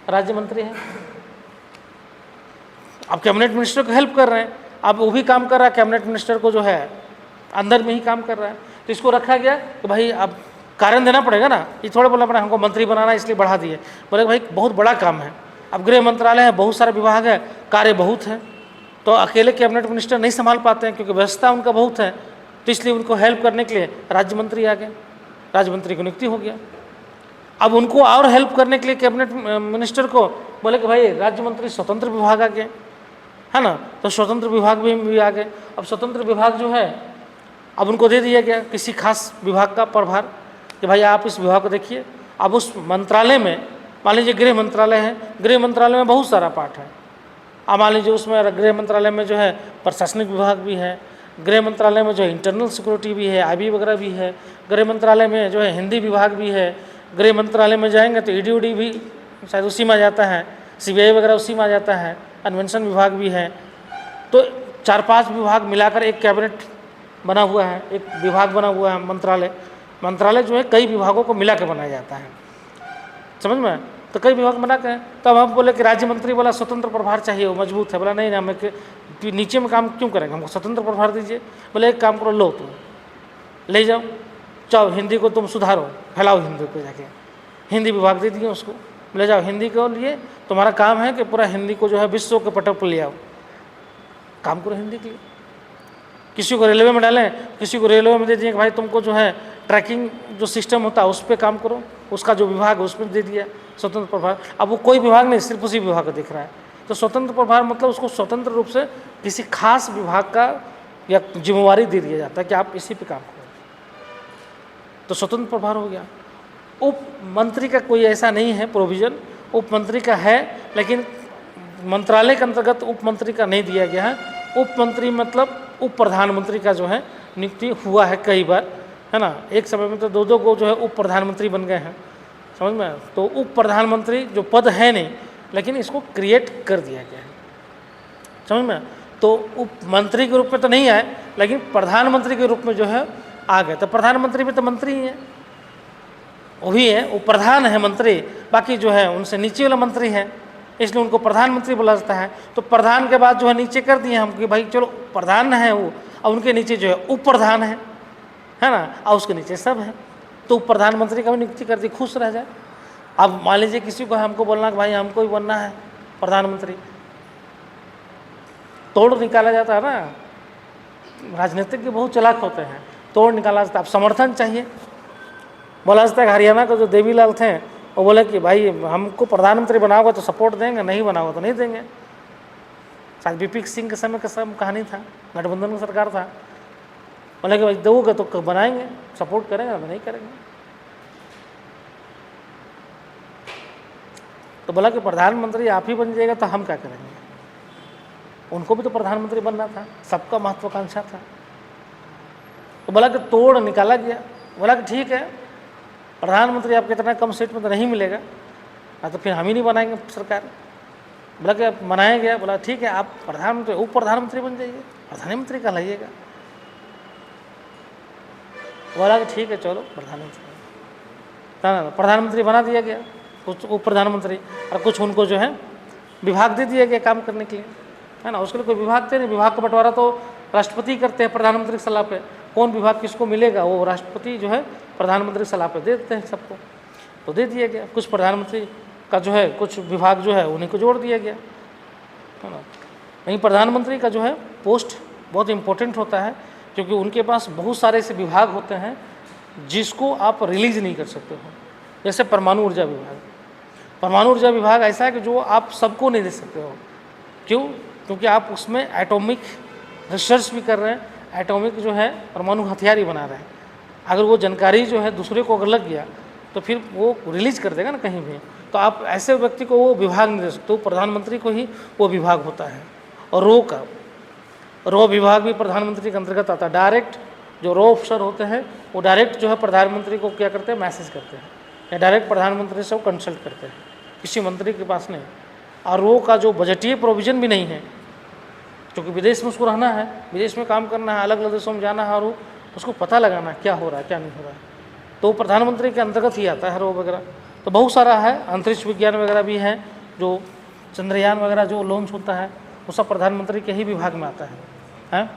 राज्य मंत्री है। अब कैबिनेट मिनिस्टर को हेल्प कर रहे हैं, अब वो भी काम कर रहा है, कैबिनेट मिनिस्टर को जो है अंदर में ही काम कर रहा है। तो इसको रखा गया कि भाई अब कारण देना पड़ेगा ना, ये थोड़ा बोलना पड़ेगा हमको मंत्री बनाना इसलिए बढ़ा दिए। बोले भाई बहुत बड़ा काम है, अब गृह मंत्रालय है, बहुत सारे विभाग है, कार्य बहुत है, तो अकेले कैबिनेट मिनिस्टर नहीं संभाल पाते हैं क्योंकि व्यवस्था उनका बहुत है। तो इसलिए उनको हेल्प करने के लिए राज्य मंत्री आ गए, राज्य मंत्री की नियुक्ति हो गया। अब उनको और हेल्प करने के लिए कैबिनेट मिनिस्टर को बोले कि भाई राज्य मंत्री स्वतंत्र विभाग आ गए, है ना, तो स्वतंत्र विभाग भी आ गए। अब स्वतंत्र विभाग जो है अब उनको दे दिया गया किसी खास विभाग का प्रभार कि भाई आप इस विभाग को देखिए। अब उस मंत्रालय में मान लीजिए गृह मंत्रालय है, गृह मंत्रालय में बहुत सारा पार्ट है। अब मान लीजिए उसमें गृह मंत्रालय में जो है प्रशासनिक विभाग भी है, गृह मंत्रालय में जो है इंटरनल सिक्योरिटी भी है, IB वगैरह भी है, गृह मंत्रालय में जो है हिंदी विभाग भी है, गृह मंत्रालय में जाएंगे तो ED UD भी शायद उसी में आ जाता है, CBI वगैरह उसी में आ जाता है, अन्वेषण विभाग भी है। तो 4-5 विभाग मिलाकर एक कैबिनेट बना हुआ है, एक विभाग बना हुआ है मंत्रालय। मंत्रालय जो है कई विभागों को मिला के बनाया जाता है, समझ में। तो कई विभाग बना के तब हम बोले कि राज्य मंत्री बोला स्वतंत्र प्रभार चाहिए, वो मजबूत है। बोला नहीं हमें नीचे में काम क्यों करेंगे, हमको स्वतंत्र प्रभार दीजिए। बोले एक काम करो, लो तुम ले जाओ, चाहो हिंदी को तुम सुधारो, फैलाओ हिंदी को, जाके हिंदी विभाग दे दिए उसको, ले जाओ हिंदी को लिए, तुम्हारा काम है कि पूरा हिंदी को जो है विश्व के पटल पर ले आओ, काम करो हिंदी के लिए। किसी को रेलवे में डालें, किसी को रेलवे में दे दिए कि भाई तुमको जो है ट्रैकिंग जो सिस्टम होता है उस पर काम करो, उसका जो विभाग है उसमें दे दिया स्वतंत्र प्रभार। अब वो कोई विभाग नहीं, सिर्फ उसी विभाग को दिख रहा है। तो स्वतंत्र प्रभार मतलब उसको स्वतंत्र रूप से किसी खास विभाग का या जिम्मेवारी दे दिया जाता है कि आप इसी पे काम करो, तो स्वतंत्र प्रभार हो गया। उप मंत्री का कोई ऐसा नहीं है प्रोविज़न, उप मंत्री का है, लेकिन मंत्रालय के अंतर्गत उप मंत्री का नहीं दिया गया है। उप मंत्री मतलब उप प्रधानमंत्री का जो है नियुक्ति हुआ है कई बार, है ना। एक समय में तो 2-2 को जो है उप प्रधानमंत्री बन गए हैं, समझ में। तो उप प्रधानमंत्री जो पद है नहीं, लेकिन इसको क्रिएट कर दिया गया है, समझ में। तो उप मंत्री के रूप में तो नहीं आए, लेकिन प्रधानमंत्री के रूप में जो है आ गए। तो प्रधानमंत्री भी तो मंत्री ही है, वो भी है, वो प्रधान है मंत्री, बाकी जो है उनसे नीचे वाला मंत्री है, इसलिए उनको प्रधानमंत्री बोला जाता है। तो प्रधान के बाद जो है नीचे कर दिए हम कि भाई चलो प्रधान है वो, और उनके नीचे जो है उप प्रधान है ना, और उसके नीचे सब है। तो उप प्रधानमंत्री का भी नियुक्ति कर दी, खुश रह जाए। अब मान लीजिए किसी को हमको बोलना कि भाई हमको ही बनना है प्रधानमंत्री, तोड़ निकाला जाता है ना, राजनीतिक के बहुत चालाक होते हैं, तोड़ निकाला जाता है। अब समर्थन चाहिए, बोला जाता है कि हरियाणा के जो देवीलाल थे वो बोले कि भाई हमको प्रधानमंत्री बनाओगे तो सपोर्ट देंगे, नहीं बनाओगे तो नहीं देंगे। शायद VP सिंह के समय का सब कहानी था, गठबंधन का सरकार था, बोले कि भाई दोगे तो बनाएंगे, सपोर्ट करेंगे तो नहीं करेंगे। तो बोला कि प्रधानमंत्री आप ही बन जाएगा तो हम क्या करेंगे। उनको भी तो प्रधानमंत्री बनना था, सबका महत्वाकांक्षा था। तो बोला कि तोड़ निकाला गया, बोला कि ठीक है प्रधानमंत्री आपके इतना कम सीट में तो नहीं मिलेगा, तो फिर हम ही नहीं बनाएंगे सरकार। बोला कि आप बनाया गया, बोला ठीक है आप प्रधानमंत्री उप प्रधानमंत्री बन जाइए, प्रधानमंत्री कहलाइएगा। बोला कि ठीक है चलो प्रधानमंत्री, प्रधानमंत्री बना दिया गया, कुछ उप प्रधानमंत्री, और कुछ उनको जो है विभाग दे दिया गया काम करने के लिए, है ना। उसके लिए कोई विभाग थे नहीं, विभाग का बंटवारा तो राष्ट्रपति करते हैं प्रधानमंत्री की सलाह पे, कौन विभाग किसको मिलेगा वो राष्ट्रपति जो है प्रधानमंत्री की सलाह पे दे देते हैं सबको। तो दे दिया गया, कुछ प्रधानमंत्री का जो है कुछ विभाग जो है उन्हीं को जोड़ दिया गया, है ना। नहीं, प्रधानमंत्री का जो है पोस्ट बहुत इम्पोर्टेंट होता है, क्योंकि उनके पास बहुत सारे ऐसे विभाग होते हैं जिसको आप रिलीज नहीं कर सकते हो। जैसे परमाणु ऊर्जा विभाग, परमाणु ऊर्जा विभाग ऐसा है कि जो आप सबको नहीं दे सकते हो। क्यों? क्योंकि आप उसमें एटॉमिक रिसर्च भी कर रहे हैं, एटॉमिक जो है परमाणु हथियार ही बना रहे हैं। अगर वो जानकारी जो है दूसरे को अगर लग गया तो फिर वो रिलीज कर देगा ना कहीं भी। तो आप ऐसे व्यक्ति को वो विभाग नहीं दे सकते, तो प्रधानमंत्री को ही वो विभाग होता है। और रो विभाग भी प्रधानमंत्री के अंतर्गत आता है। डायरेक्ट जो रो अफसर होते हैं वो डायरेक्ट जो है प्रधानमंत्री को क्या करते हैं, मैसेज करते हैं, या डायरेक्ट प्रधानमंत्री से वो कंसल्ट करते हैं, किसी मंत्री के पास नहीं। और रो का जो बजटीय प्रोविज़न भी नहीं है, क्योंकि विदेश में उसको रहना है, विदेश में काम करना है, अलग अलग देशों में जाना है, और उसको पता लगाना क्या हो रहा है क्या नहीं हो रहा है, तो वो प्रधानमंत्री के अंतर्गत ही आता है हर वो वगैरह। तो बहुत सारा है, अंतरिक्ष विज्ञान वगैरह भी है, जो चंद्रयान वगैरह जो लॉन्च होता है वो सब प्रधानमंत्री के ही विभाग में आता है?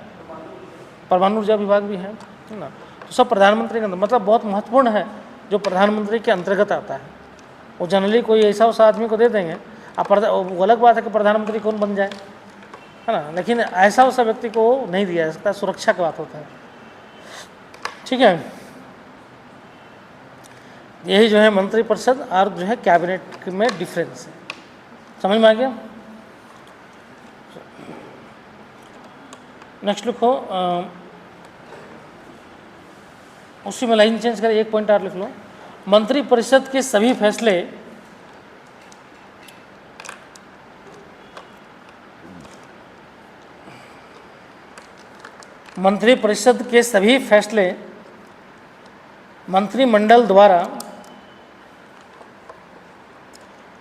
परमाणु ऊर्जा विभाग भी है ना, तो सब प्रधानमंत्री के अंदर, मतलब बहुत महत्वपूर्ण है जो प्रधानमंत्री के अंतर्गत आता है। वो जनरली कोई ऐसा उस आदमी को दे देंगे, अब वो अलग बात है कि प्रधानमंत्री कौन बन जाए, है ना, लेकिन ऐसा उस व्यक्ति को नहीं दिया जा सकता, सुरक्षा की बात होता है। ठीक है, यही जो है मंत्रिपरिषद और जो है कैबिनेट में डिफरेंस है। समझ में आ गया? नेक्स्ट लिखो, उसी में लाइन चेंज कर एक पॉइंट और लिख लो। मंत्रिपरिषद के सभी फैसले मंत्रिपरिषद के सभी फैसले मंत्रिमंडल द्वारा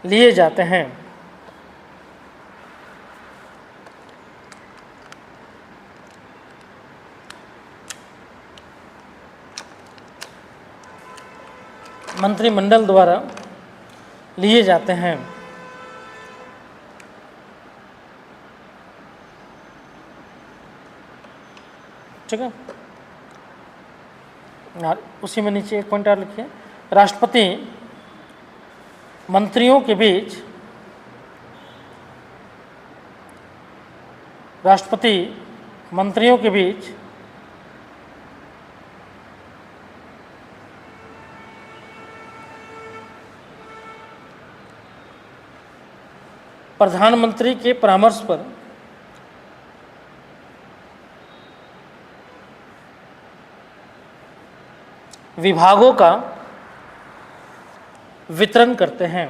लिए जाते हैं। मंत्रिमंडल द्वारा लिए जाते हैं। ठीक है, और उसी में नीचे एक पॉइंट और लिखिए, राष्ट्रपति मंत्रियों के बीच प्रधानमंत्री के परामर्श पर विभागों का वितरण करते हैं।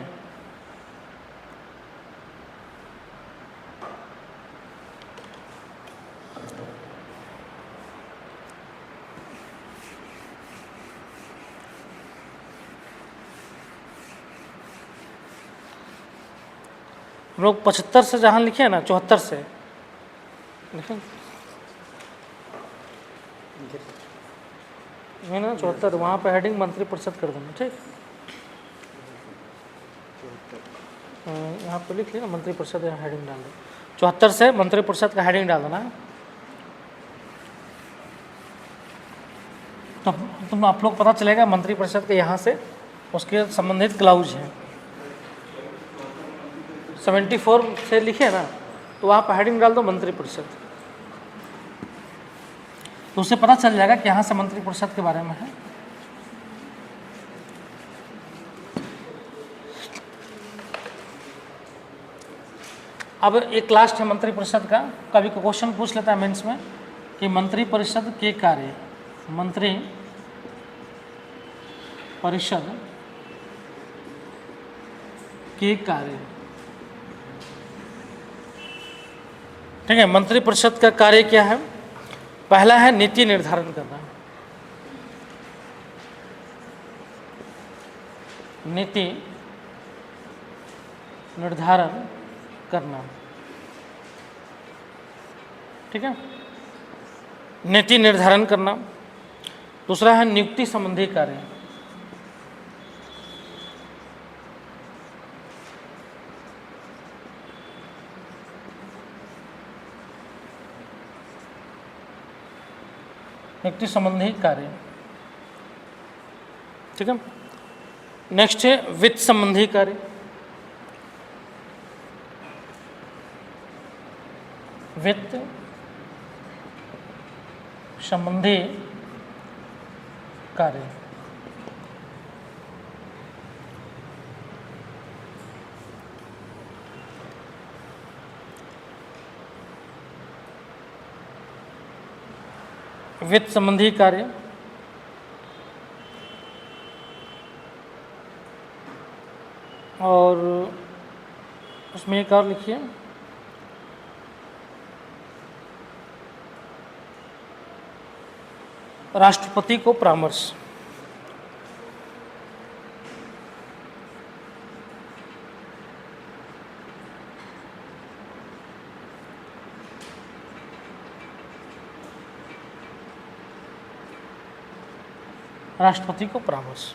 हम लोग 75 से जहाँ लिखे हैं ना, 74 से लिखें है ना, 74 वहाँ पे हेडिंग मंत्रिपरिषद कर देना। ठीक, यहाँ पे लिख लिया ना मंत्रिपरिषद, यहाँ हेडिंग डाल दो, 74 से मंत्रिपरिषद का हेडिंग डाल देना। तो तुम आप लोग पता चलेगा मंत्रिपरिषद के यहाँ से उसके संबंधित क्लाउज हैं। 74 से लिखे ना, तो वहाँ पर हेडिंग डाल दो मंत्रिपरिषद, तो उससे पता चल जाएगा कि यहाँ से मंत्रिपरिषद के बारे में है। अब एक लास्ट है मंत्रिपरिषद का, कभी को क्वेश्चन पूछ लेता है मेंस में कि मंत्रिपरिषद के कार्य, मंत्रिपरिषद के कार्य। ठीक है, मंत्रिपरिषद का कार्य क्या है? पहला है नीति निर्धारण करना, नीति निर्धारण करना। ठीक है, नीति निर्धारण करना। दूसरा है नियुक्ति संबंधी कार्य, नियुक्ति संबंधी कार्य। ठीक है, नेक्स्ट है वित्त संबंधी कार्य, वित्त संबंधी कार्य। वित्त संबंधी कार्य, और उसमें एक और लिखिए राष्ट्रपति को परामर्श। राष्ट्रपति को परामर्श।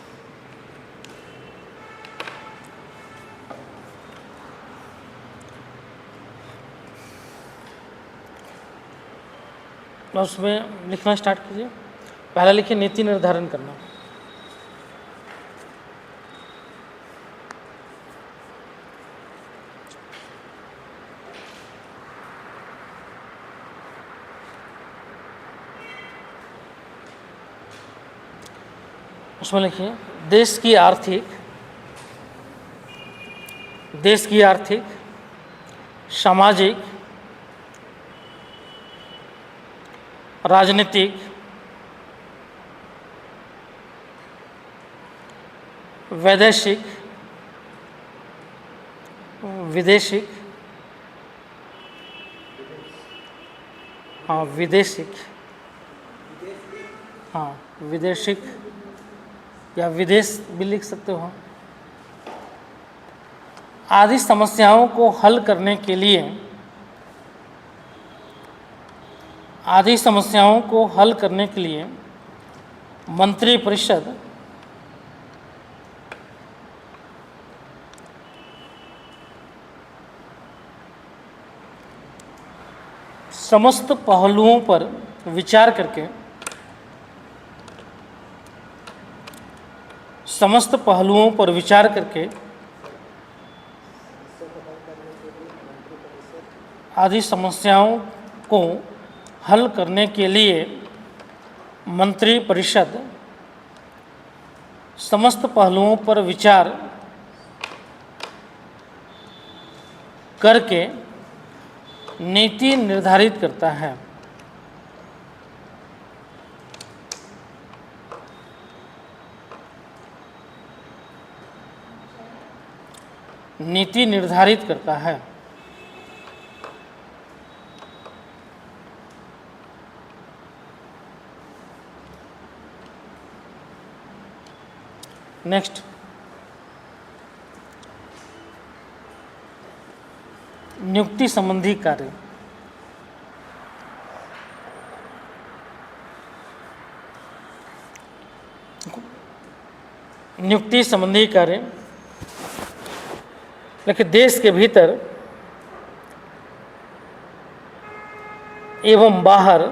और उसमें लिखना स्टार्ट कीजिए। पहला लिखिए नीति निर्धारण करना। उसमें लिखिए देश की आर्थिक, सामाजिक, राजनीतिक, वैदेशिक, विदेशिक, विदेशिक या विदेश भी लिख सकते हो आदि समस्याओं को हल करने के लिए मंत्रिपरिषद समस्त पहलुओं पर विचार करके आदि समस्याओं को हल करने के लिए मंत्रिपरिषद समस्त पहलुओं पर विचार करके नीति निर्धारित करता है। नीति निर्धारित करता है। नेक्स्ट, नियुक्ति संबंधी कार्य। नियुक्ति संबंधी कार्य लेकिन देश के भीतर एवं बाहर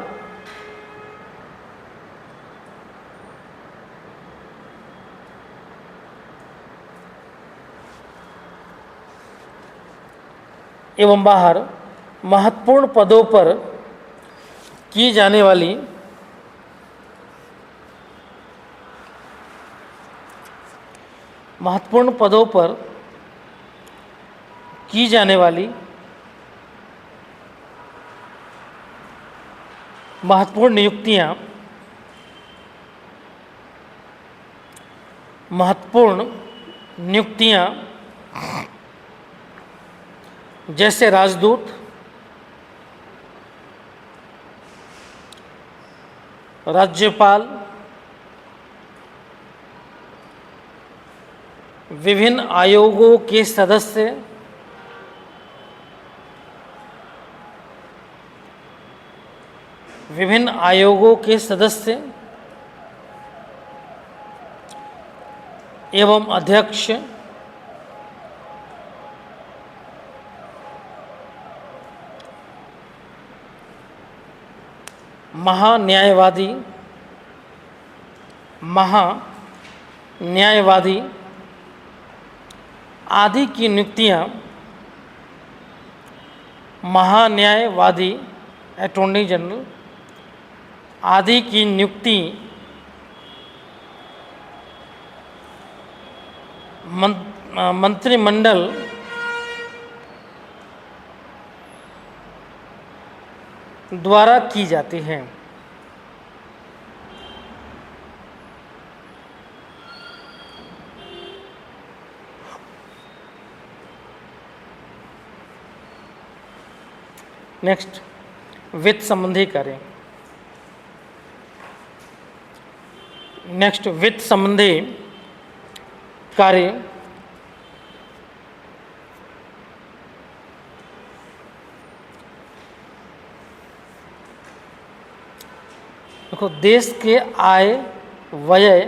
महत्वपूर्ण पदों पर की जाने वाली महत्वपूर्ण नियुक्तियां जैसे राजदूत, राज्यपाल, विभिन्न आयोगों के सदस्य, एवं अध्यक्ष, महान्यायवादी आदि की नियुक्तियां महान्यायवादी, अटॉर्नी जनरल आदि की नियुक्ति मंत्रिमंडल द्वारा की जाती है। नेक्स्ट, वित्त संबंधी कार्य। वित्त संबंधी कार्य देखो, देश के आय व्यय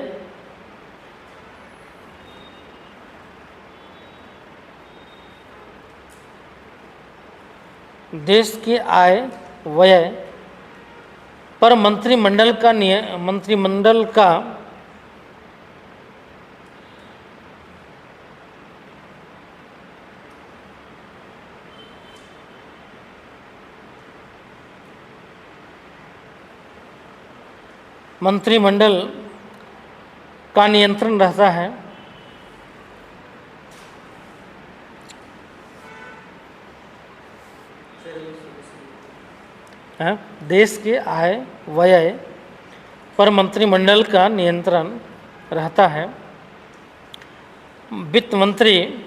देश के आय व्यय पर मंत्रिमंडल का नियंत्रण रहता है। देश के आय व्यय पर मंत्रिमंडल का नियंत्रण रहता है। वित्त मंत्री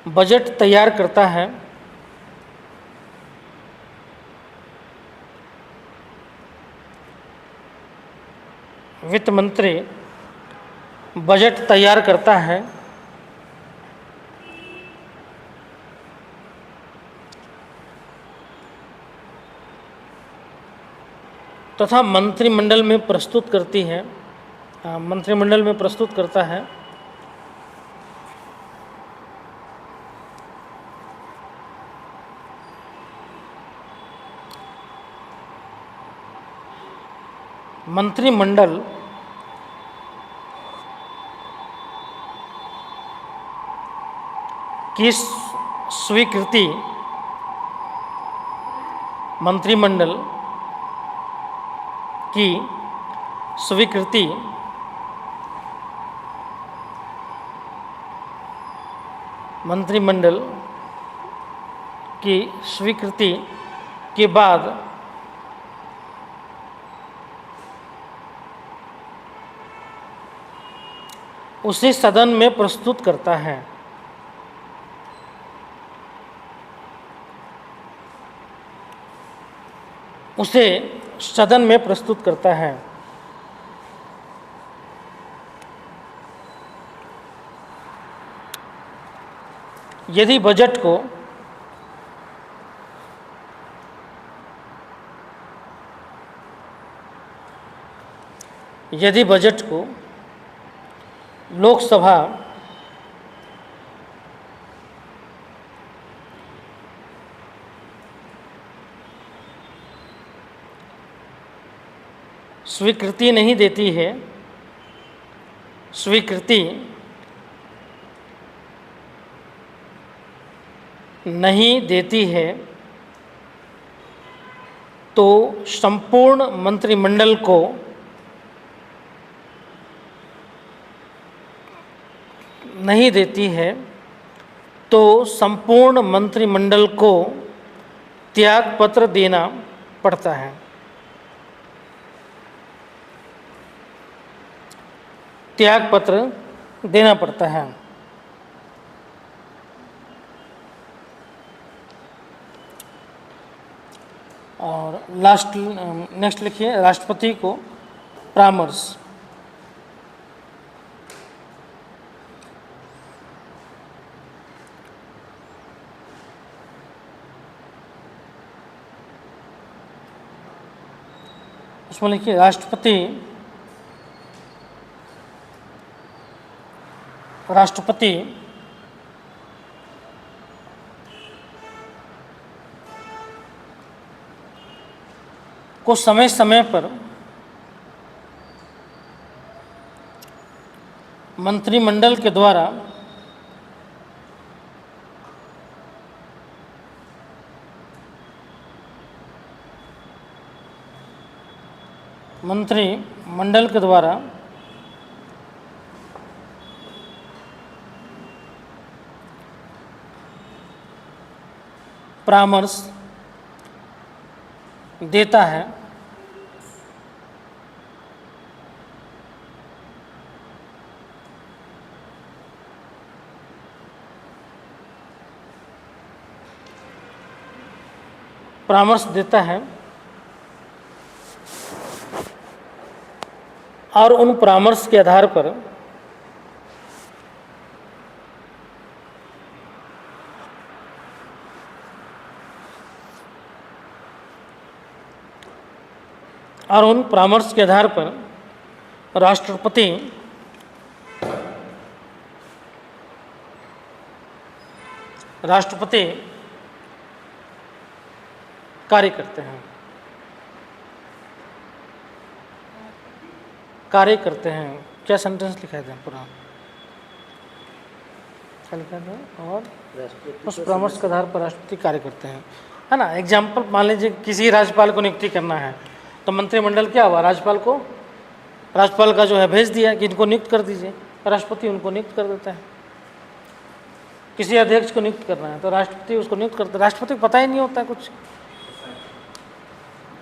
बजट तैयार करता है। वित्त मंत्री बजट तैयार करता है। तथा मंत्रिमंडल में प्रस्तुत करती है, मंत्रिमंडल में प्रस्तुत करता है। मंत्रिमंडल की स्वीकृति मंत्रिमंडल की स्वीकृति मंत्रिमंडल की स्वीकृति के बाद उसे सदन में प्रस्तुत करता है। उसे सदन में प्रस्तुत करता है। यदि बजट को लोकसभा स्वीकृति नहीं देती है, तो संपूर्ण मंत्रिमंडल को त्यागपत्र देना पड़ता है। त्यागपत्र देना पड़ता है। और नेक्स्ट लिखिए, राष्ट्रपति को परामर्श। उसमें लिखिए, राष्ट्रपति को समय समय पर मंत्रिमंडल के द्वारा परामर्श देता है। और उन परामर्श के आधार पर राष्ट्रपति राष्ट्रपति कार्य करते हैं, कार्य करते हैं, क्या सेंटेंस लिखा है पूरा, क्या लिखा है, और उस परामर्श के आधार पर राष्ट्रपति कार्य करते हैं, है ना। एग्जाम्पल मान लीजिए किसी राज्यपाल को नियुक्ति करना है तो मंत्रिमंडल क्या हुआ, राज्यपाल का जो है भेज दिया कि इनको नियुक्त कर दीजिए, राष्ट्रपति उनको नियुक्त कर देता है। किसी अध्यक्ष को नियुक्त करना है तो राष्ट्रपति उसको नियुक्त करता है। राष्ट्रपति को पता ही नहीं होता कुछ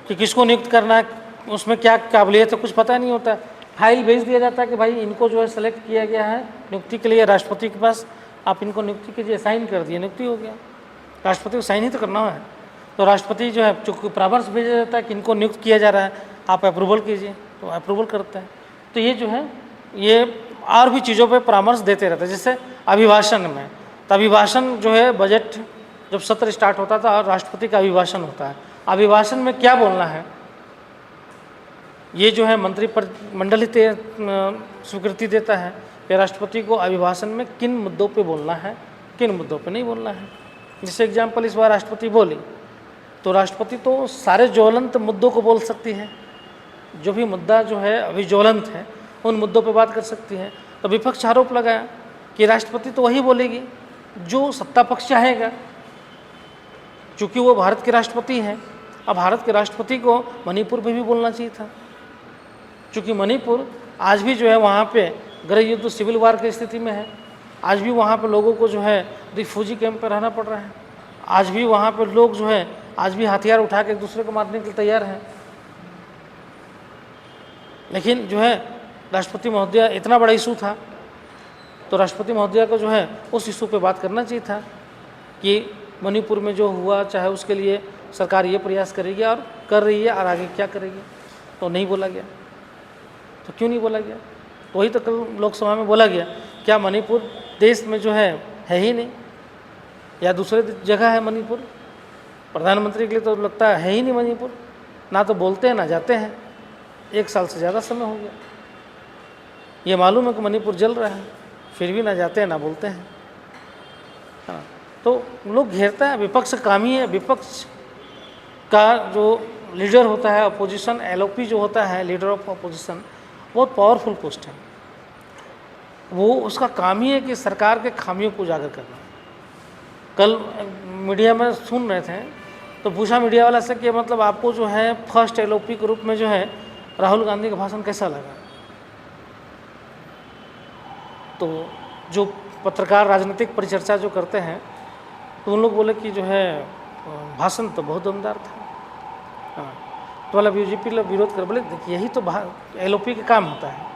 कि किसको नियुक्त करना है, उसमें क्या काबिलियत है, कुछ पता नहीं होता। फाइल भेज दिया जाता है कि भाई इनको जो है सेलेक्ट किया गया है नियुक्ति के लिए राष्ट्रपति के पास, आप इनको नियुक्ति कीजिए, साइन कर दिए, नियुक्ति हो गया। राष्ट्रपति को साइन ही तो करना है, तो राष्ट्रपति जो है चूँकि परामर्श भेजा जाता है कि इनको नियुक्त किया जा रहा है, आप अप्रूवल कीजिए, तो अप्रूवल करते हैं। तो ये जो है ये और भी चीज़ों पे परामर्श देते रहते हैं। जैसे अभिभाषण में, तो अभिभाषण जो है बजट जब सत्र स्टार्ट होता था और राष्ट्रपति का अभिभाषण होता है, अभिभाषण में क्या बोलना है ये जो है मंत्रिमंडल ही स्वीकृति देता है कि राष्ट्रपति को अभिभाषण में किन मुद्दों पे बोलना है, किन मुद्दों पे नहीं बोलना है। जैसे एग्जाम्पल इस बार राष्ट्रपति बोली तो राष्ट्रपति तो सारे ज्वलंत मुद्दों को बोल सकती है, जो भी मुद्दा जो है अभी ज्वलंत है उन मुद्दों पे बात कर सकती है। तो विपक्ष आरोप लगाया कि राष्ट्रपति तो वही बोलेगी जो सत्ता पक्ष चाहेगा, चूँकि वो भारत के राष्ट्रपति हैं। अब भारत के राष्ट्रपति को मणिपुर पे भी बोलना चाहिए था, चूँकि मणिपुर आज भी जो है वहाँ पे गृह युद्ध सिविल वार की स्थिति में है। आज भी वहाँ पे लोगों को जो है रिफ्यूजी कैंप पर रहना पड़ रहा है। आज भी वहाँ पे लोग जो है आज भी हथियार उठा के एक दूसरे को मारने के लिए तैयार हैं। लेकिन जो है राष्ट्रपति महोदया इतना बड़ा इशू था तो राष्ट्रपति महोदया को जो है उस इशू पे बात करना चाहिए था कि मणिपुर में जो हुआ चाहे उसके लिए सरकार ये प्रयास करेगी और कर रही है और आगे क्या करेगी, तो नहीं बोला गया। तो क्यों नहीं बोला गया? तो वही तो कल लोकसभा में बोला गया, क्या मणिपुर देश में जो है ही नहीं या दूसरे जगह है मणिपुर? प्रधानमंत्री के लिए तो लगता है ही नहीं मणिपुर, ना तो बोलते हैं ना जाते हैं। 1 साल से ज़्यादा समय हो गया, ये मालूम है कि मणिपुर जल रहा है, फिर भी ना जाते हैं ना बोलते हैं। हाँ, तो लोग घेरता है, विपक्ष काम ही है। विपक्ष का जो लीडर होता है अपोजिशन, एलओपी जो होता है लीडर ऑफ अपोजिशन, बहुत पावरफुल पोस्ट है। वो उसका काम ही है कि सरकार के खामियों को उजागर करना। कल मीडिया में सुन रहे थे तो पूछा मीडिया वाला से कि मतलब आपको जो है फर्स्ट एलओपी के रूप में जो है राहुल गांधी का भाषण कैसा लगा? तो जो पत्रकार राजनीतिक परिचर्चा जो करते हैं तो उन लोग बोले कि जो है भाषण तो बहुत दमदार था। हाँ, तो वाला बीजेपी लोग विरोध कर, बोले देखिए यही तो एलओपी का काम होता है।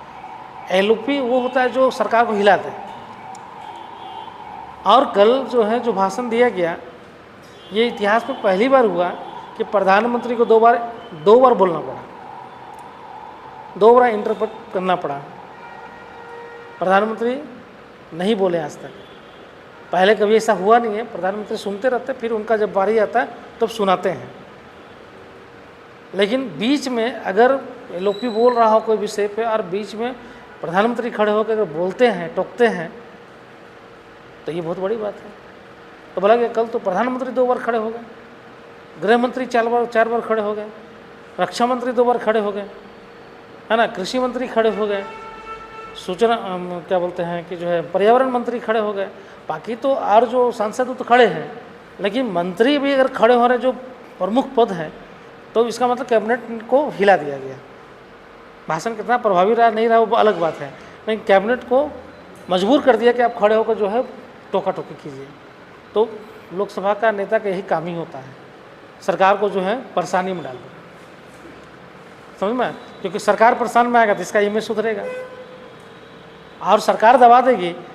एलओपी वो होता है जो सरकार को हिला दे। और कल जो है जो भाषण दिया गया, ये इतिहास में पहली बार हुआ कि प्रधानमंत्री को दो बार बोलना पड़ा, 2 बार इंटरप्रेट करना पड़ा। प्रधानमंत्री नहीं बोले आज तक, पहले कभी ऐसा हुआ नहीं है। प्रधानमंत्री सुनते रहते, फिर उनका जब बारी आता है तब सुनाते हैं। लेकिन बीच में अगर एलओपी बोल रहा हो कोई विषय पे और बीच में प्रधानमंत्री खड़े होकर अगर बोलते हैं, टोकते हैं, तो ये बहुत बड़ी बात है। तो बोला कि कल तो प्रधानमंत्री 2 बार खड़े हो गए, गृह मंत्री 4 बार खड़े हो गए, रक्षा मंत्री 2 बार खड़े हो गए, है ना, कृषि मंत्री खड़े हो गए, सूचना क्या बोलते हैं कि जो है पर्यावरण मंत्री खड़े हो गए। बाकी तो और जो सांसद तो खड़े हैं, लेकिन मंत्री भी अगर खड़े हो रहे जो प्रमुख पद है तो इसका मतलब कैबिनेट को हिला दिया गया। भाषण कितना प्रभावी रहा नहीं रहा वो अलग बात है, लेकिन कैबिनेट को मजबूर कर दिया कि आप खड़े होकर जो है टोका टोकी कीजिए। तो लोकसभा का नेता का यही काम ही होता है, सरकार को जो है परेशानी में डाल दो, समझ में? क्योंकि सरकार परेशान में आएगा तो इसका इमेज सुधरेगा, और सरकार दबा देगी